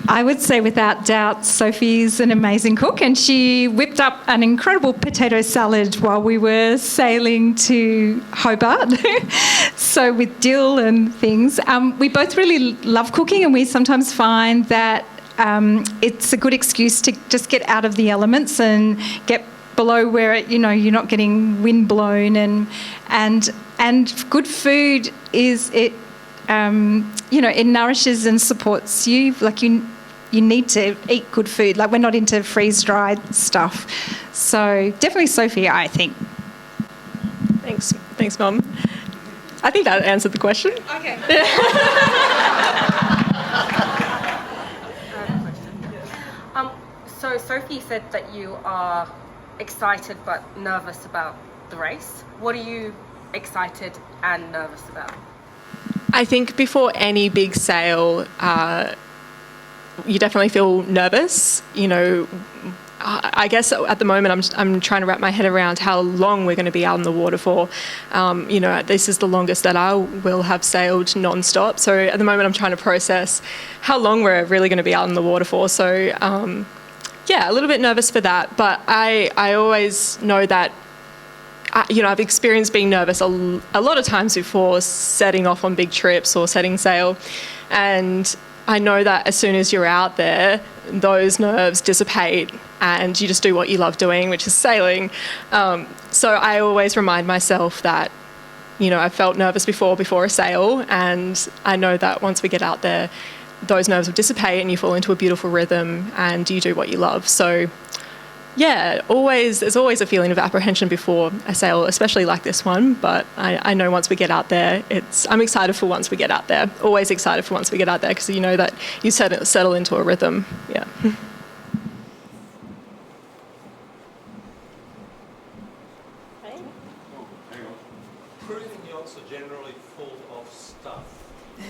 I would say without doubt Sophie's an amazing cook, and she whipped up an incredible potato salad while we were sailing to Hobart. So with dill and things. We both really love cooking, and we sometimes find that it's a good excuse to just get out of the elements and get below where you're not getting wind blown, and good food is it nourishes and supports you. Like you need to eat good food. Like, we're not into freeze-dried stuff. So definitely Sophie, I think. Thanks, Mum. I think that answered the question. Okay. So Sophie said that you are excited but nervous about the race. What are you excited and nervous about? I think before any big sail, you definitely feel nervous. I guess at the moment I'm trying to wrap my head around how long we're going to be out on the water for. This is the longest that I will have sailed non-stop. So at the moment I'm trying to process how long we're really going to be out on the water for. So a little bit nervous for that. But I always know that I've experienced being nervous a lot of times before setting off on big trips or setting sail. And I know that as soon as you're out there, those nerves dissipate and you just do what you love doing, which is sailing. So I always remind myself that, I felt nervous before a sail, and I know that once we get out there, those nerves will dissipate and you fall into a beautiful rhythm and you do what you love. So there's always a feeling of apprehension before a sail, especially like this one. But I know once we get out there, I'm excited for once we get out there. Always excited for once we get out there, because you know that you settle into a rhythm. Yeah. Cruising yachts are generally full of stuff.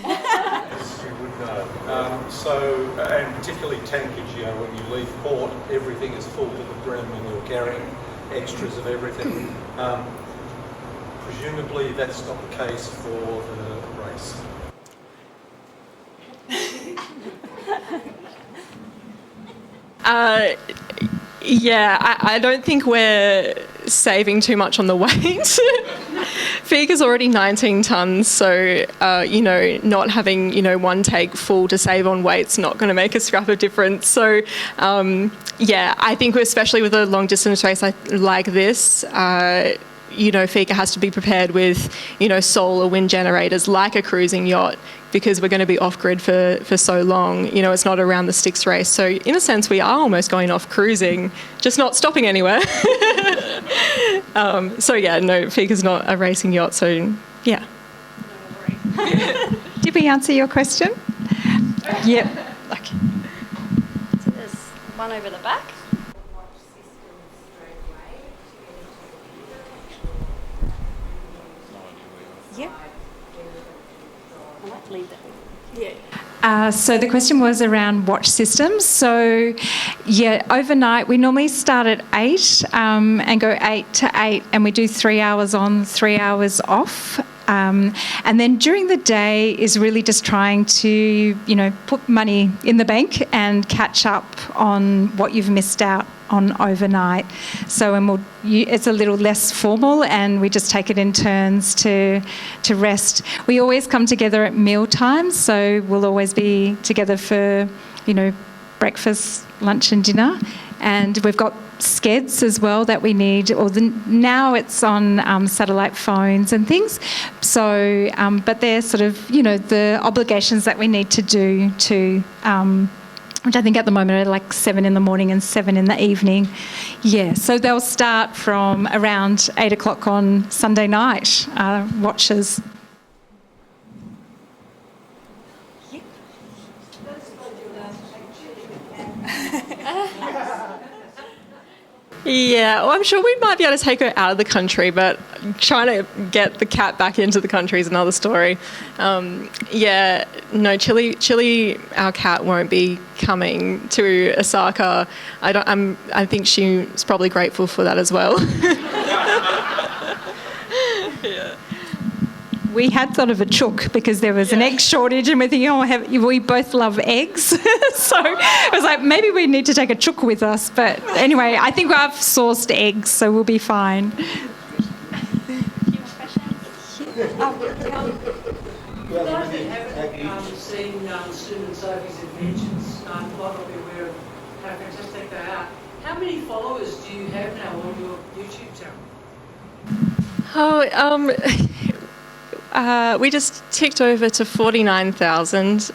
As you would know. And particularly tankage, when you leave port, everything is full to the brim and you're carrying extras of everything. Presumably that's not the case for the race. I don't think we're saving too much on the weight. Fika's already 19 tonnes, so, not having, one take full to save on weight's not going to make a scrap of difference. So, I think especially with a long distance race like this, Fika has to be prepared with, solar wind generators like a cruising yacht, because we're going to be off-grid for so long. It's not around the sticks race. So in a sense, we are almost going off cruising, just not stopping anywhere. Fika's not a racing yacht, so yeah. Did we answer your question? Yep. Okay. So there's one over the back. Yep. I might leave that. Yeah. So the question was around watch systems. So, overnight we normally start at 8 and go 8 to 8, and we do 3 hours on, 3 hours off. And then during the day is really just trying to, put money in the bank and catch up on what you've missed out on overnight. So it's a little less formal, and we just take it in turns to rest. We always come together at meal times, so we'll always be together for, breakfast, lunch and dinner. And we've got skeds as well that we need, now it's on satellite phones and things. So, but they're sort of, the obligations that we need to do to, which I think at the moment are like 7 in the morning and 7 in the evening. Yeah, so they'll start from around 8 o'clock on Sunday night, watches. Yeah, well, I'm sure we might be able to take her out of the country, but trying to get the cat back into the country is another story. Chili, our cat won't be coming to Osaka. I think she's probably grateful for that as well. Yeah. We had thought of a chook because there was an egg shortage, and we're thinking, we both love eggs. So it was like, maybe we need to take a chook with us. But anyway, I think I've sourced eggs, so we'll be fine. Seen Sim and Sophie's adventures. A lot of you aware of how fantastic they are. How many followers do you have now on your YouTube channel? We just ticked over to 49,000.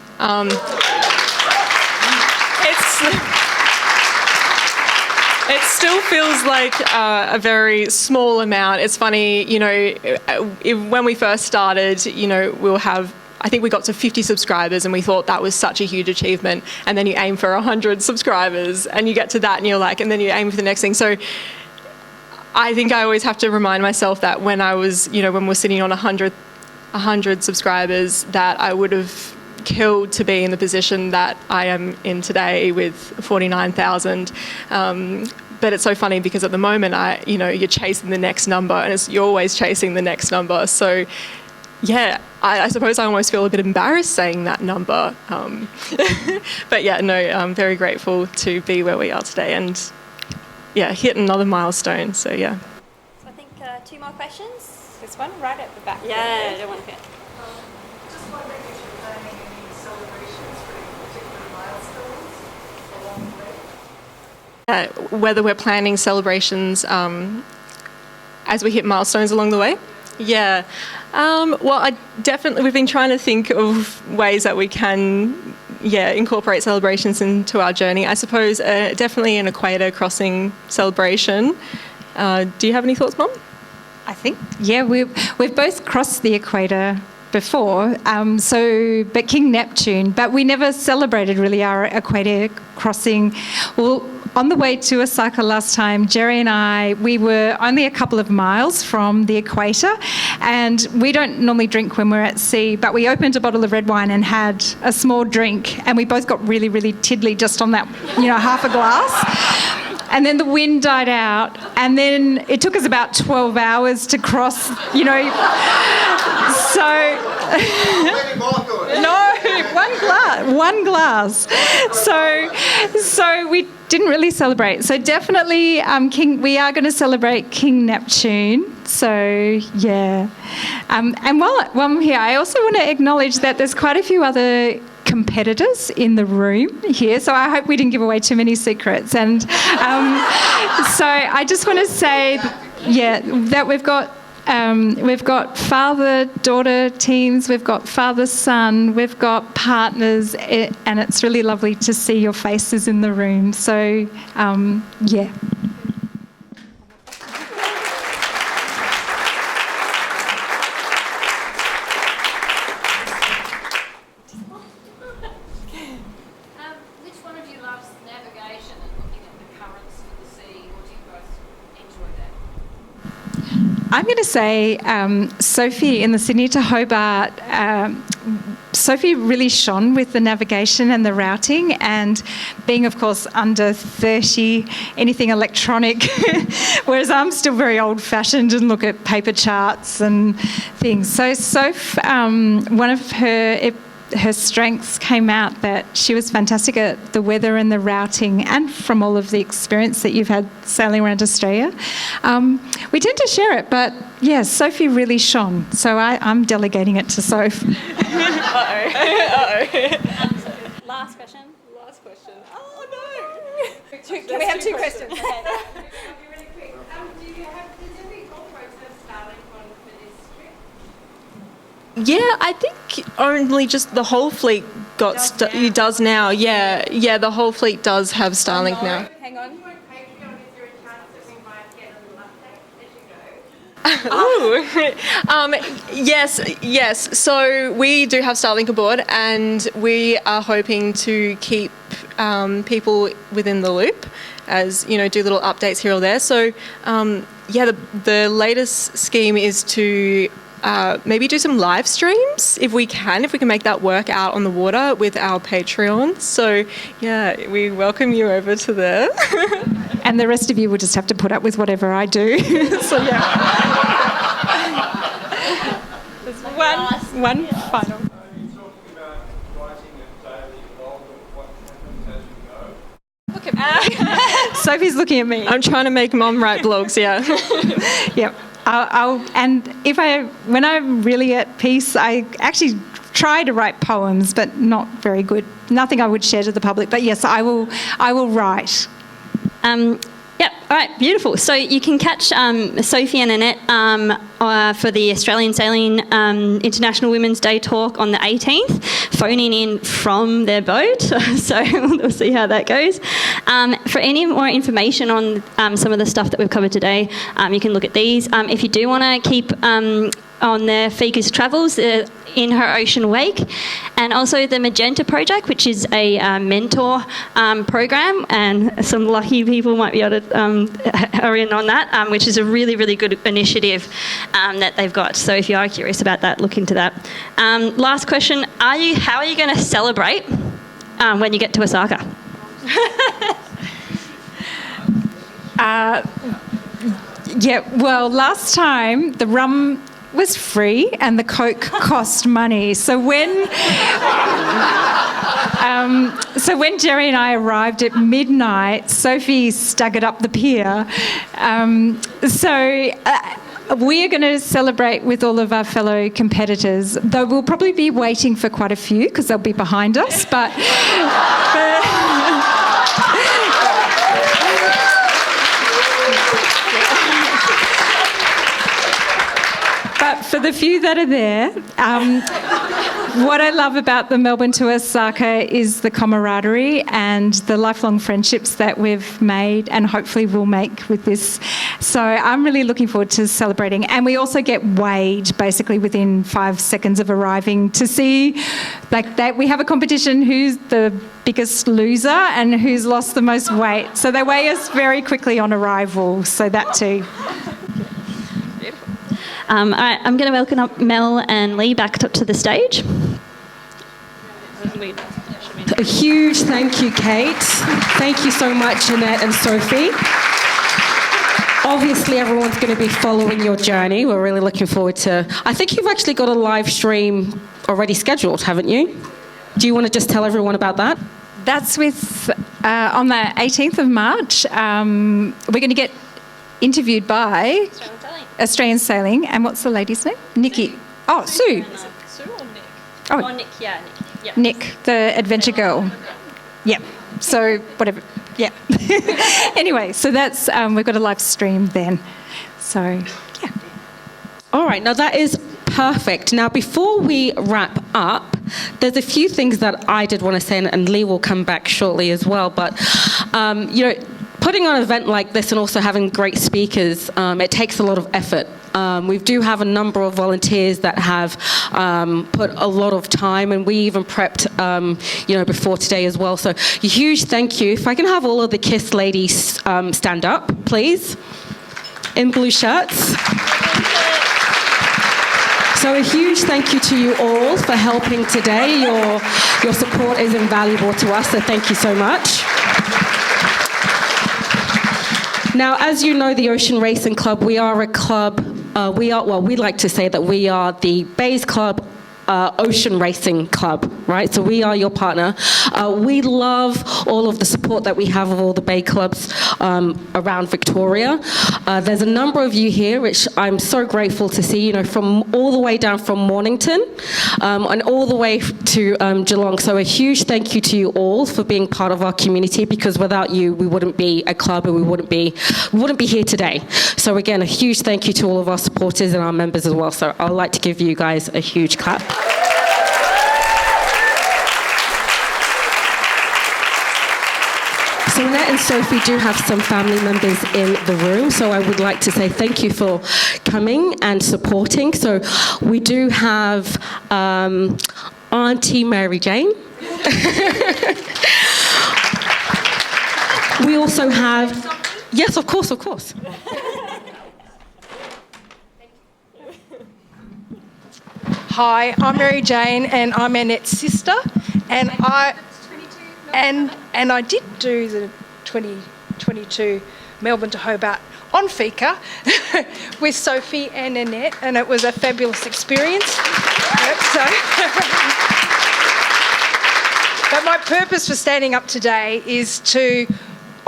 It still feels like a very small amount. It's funny, when we first started, I think we got to 50 subscribers and we thought that was such a huge achievement. And then you aim for 100 subscribers and you get to that and you're like, and then you aim for the next thing. So I think I always have to remind myself that when I was, when we're sitting on 100 subscribers, that I would have killed to be in the position that I am in today with 49,000. But it's so funny because at the moment, you're chasing the next number, and you're always chasing the next number. So, yeah, I suppose I almost feel a bit embarrassed saying that number. But yeah, no, I'm very grateful to be where we are today and, yeah, hit another milestone. So, yeah. So I think 2 more questions. This one right at the back. Yeah, I don't want to hit. Just wondering if you're planning any celebrations for any particular milestones along the way? Whether we're planning celebrations as we hit milestones along the way. Yeah. Well, we've been trying to think of ways that we can, incorporate celebrations into our journey. I suppose definitely an equator crossing celebration. Do you have any thoughts, Mum? I think, we've both crossed the equator before, but King Neptune, but we never celebrated really our equator crossing. Well, on the way to Osaka last time, Gerry and we were only a couple of miles from the equator, and we don't normally drink when we're at sea, but we opened a bottle of red wine and had a small drink, and we both got really, really tiddly just on that, half a glass. And then the wind died out, and then it took us about 12 hours to cross, so... No, one glass. So we didn't really celebrate. So definitely, we are going to celebrate King Neptune. So yeah, and while I'm here, I also want to acknowledge that there's quite a few other competitors in the room here, so I hope we didn't give away too many secrets. And so I just want to say, that we've got father-daughter teams, we've got father-son, we've got partners, and it's really lovely to see your faces in the room. So, yeah. Which one of you loves navigation and looking at the currents of the sea, or do you both enjoy that? I'm going to say Sophie in the Sydney to Hobart. Sophie really shone with the navigation and the routing, and being, of course, under 30, anything electronic, whereas I'm still very old-fashioned and look at paper charts and things. So Soph, one of her strengths came out that she was fantastic at the weather and the routing, and from all of the experience that you've had sailing around Australia. We tend to share it, but yes, Sophie really shone. So I'm delegating it to Soph. Last question. Oh, no. Can we have 2 questions? Okay. I'll be really quick. Does every conference have Starlink on for this trip? Yeah, I think only just the whole fleet does now. Yeah, the whole fleet does have Starlink now. Hang on. Yes. So we do have Starlink aboard, and we are hoping to keep people within the loop, as do little updates here or there. So the latest scheme is to maybe do some live streams if we can make that work out on the water with our Patreon. So yeah, we welcome you over to there. And the rest of you will just have to put up with whatever I do. So yeah. There's one final. Sophie's looking at me. I'm trying to make Mum write blogs. Yeah. Yep. When I'm really at peace, I actually try to write poems, but not very good. Nothing I would share to the public. But yes, I will write. Yep, all right, beautiful. So you can catch Sophie and Annette for the Australian Sailing International Women's Day talk on the 18th, phoning in from their boat. So we'll see how that goes. For any more information on some of the stuff that we've covered today, you can look at these. If you do want to keep on their Fika's travels in her ocean wake, and also the Magenta Project, which is a mentor program, and some lucky people might be able to are in on that, which is a really, really good initiative that they've got. So if you are curious about that, look into that. Last question, how are you going to celebrate when you get to Osaka? Yeah, well, last time the rum was free and the Coke cost money. So when Gerry and I arrived at midnight, Sophie staggered up the pier. We are going to celebrate with all of our fellow competitors, though we'll probably be waiting for quite a few because they'll be behind us. But for the few that are there, what I love about the Melbourne to Osaka is the camaraderie and the lifelong friendships that we've made and hopefully will make with this. So I'm really looking forward to celebrating. And we also get weighed basically within 5 seconds of arriving to see like that. We have a competition who's the biggest loser and who's lost the most weight. So they weigh us very quickly on arrival. So that too. All right, I'm going to welcome up Mel and Lee back up to the stage. A huge thank you, Kate. Thank you so much, Annette and Sophie. Obviously, everyone's going to be following your journey. We're really looking forward to... I think you've actually got a live stream already scheduled, haven't you? Do you want to just tell everyone about that? That's with... on the 18th of March, we're going to get interviewed by... Australian Sailing. And what's the lady's name? Nikki. Oh, Sue. Sue or Nick? Oh, Nick, yeah, Nick. Yeah. Nick, the adventure girl. Yeah. So, whatever. Yeah. Anyway, so that's, we've got a live stream then. So, yeah. All right, now that is perfect. Now, before we wrap up, there's a few things that I did want to say, and Lee will come back shortly as well. But, putting on an event like this and also having great speakers, it takes a lot of effort. We do have a number of volunteers that have put a lot of time, and we even prepped, before today as well. So a huge thank you. If I can have all of the KISS ladies stand up, please, in blue shirts. So a huge thank you to you all for helping today. Your support is invaluable to us, so thank you so much. Now, as you know, the Ocean Racing Club, we are a club, we like to say that we are the Bays Club Ocean Racing Club, right? So we are your partner. We love all of the support that we have of all the Bay clubs around Victoria. There's a number of you here, which I'm so grateful to see, from all the way down from Mornington and all the way to Geelong. So a huge thank you to you all for being part of our community, because without you, we wouldn't be a club and we wouldn't be here today. So again, a huge thank you to all of our supporters and our members as well. So I'd like to give you guys a huge clap. So Annette and Sophie do have some family members in the room, so I would like to say thank you for coming and supporting. So we do have Auntie Mary Jane. We also have... Yes, of course. Hi, I'm Mary Jane and I'm Annette's sister, and I did do the 2022 Melbourne to Hobart on Fika with Sophie and Annette, and it was a fabulous experience. But my purpose for standing up today is to,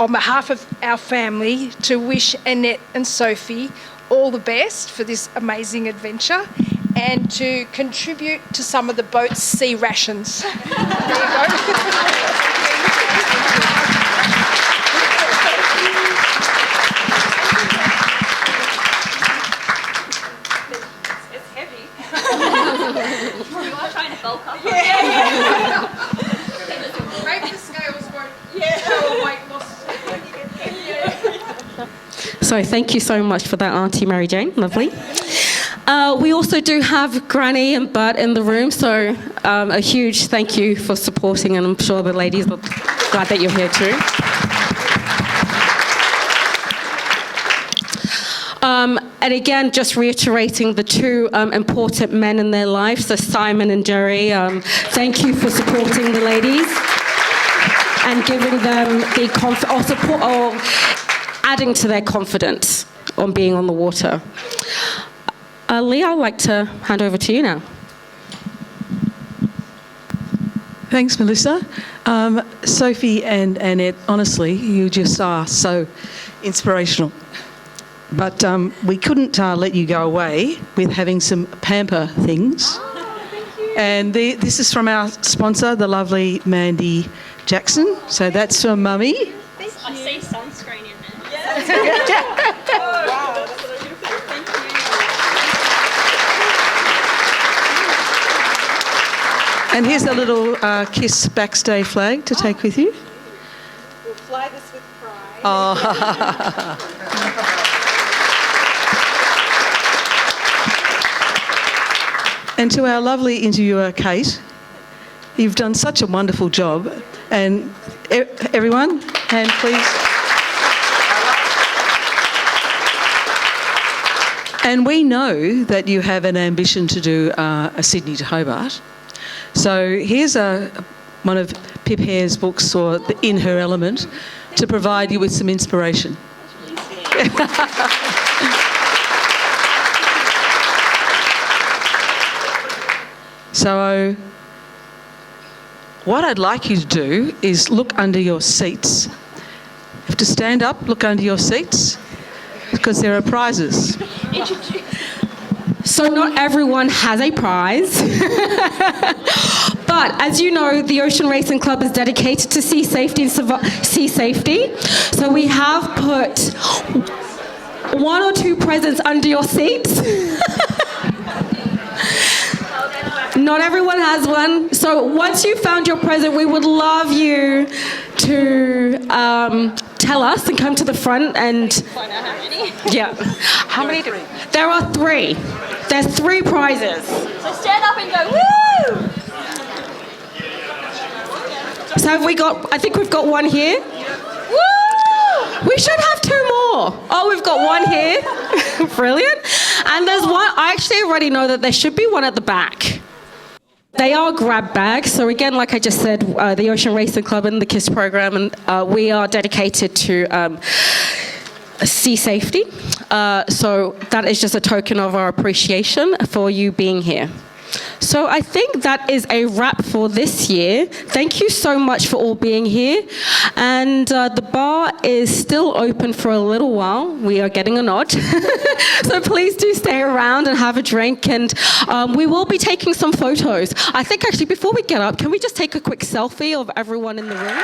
on behalf of our family, to wish Annette and Sophie all the best for this amazing adventure, and to contribute to some of the boat's sea rations. There you go. It's heavy. You are trying to bulk up. Yeah. Maybe the scales won't show a weight loss. So thank you so much for that, Auntie Mary Jane. Lovely. We also do have Granny and Bert in the room, so a huge thank you for supporting, and I'm sure the ladies are glad that you're here too. And again, just reiterating the two important men in their lives, so Simon and Gerry. Thank you for supporting the ladies and giving them the support, or adding to their confidence on being on the water. Lee, I'd like to hand over to you now. Thanks, Melissa. Sophie and Annette, honestly, you just are so inspirational. But we couldn't let you go away with having some pamper things. And this is from our sponsor, the lovely Mandy Jackson. So that's for Mummy. I see sunscreen in there. Wow, that's what I do. Thank you. And here's a little KISS Backstay flag to take with you. We'll fly this with pride. Oh. And to our lovely interviewer, Kate, you've done such a wonderful job. And everyone, hand please. And we know that you have an ambition to do a Sydney to Hobart. So here's one of Pip Hare's books, or In Her Element, to provide you with some inspiration. So what I'd like you to do is look under your seats. You have to stand up, look under your seats, because there are prizes. So not everyone has a prize. But as you know, the Ocean Racing Club is dedicated to sea safety and sea safety. So we have put 1 or 2 presents under your seats. Not everyone has one. So once you've found your present, we would love you to tell us and come to the front and... Find out how many. Yeah. How many? There are 3. There's 3 prizes. So stand up and go, woo! So have we got... I think we've got 1 here. Woo! We should have 2 more. Oh, we've got 1 here. Brilliant. And there's 1... I actually already know that there should be 1 at the back. They are grab bags. So again, like I just said, the Ocean Racing Club and the KISS program, and we are dedicated to sea safety. So that is just a token of our appreciation for you being here. So I think that is a wrap for this year. Thank you so much for all being here. And the bar is still open for a little while. We are getting a nod. So please do stay around and have a drink. And we will be taking some photos. I think actually before we get up, can we just take a quick selfie of everyone in the room?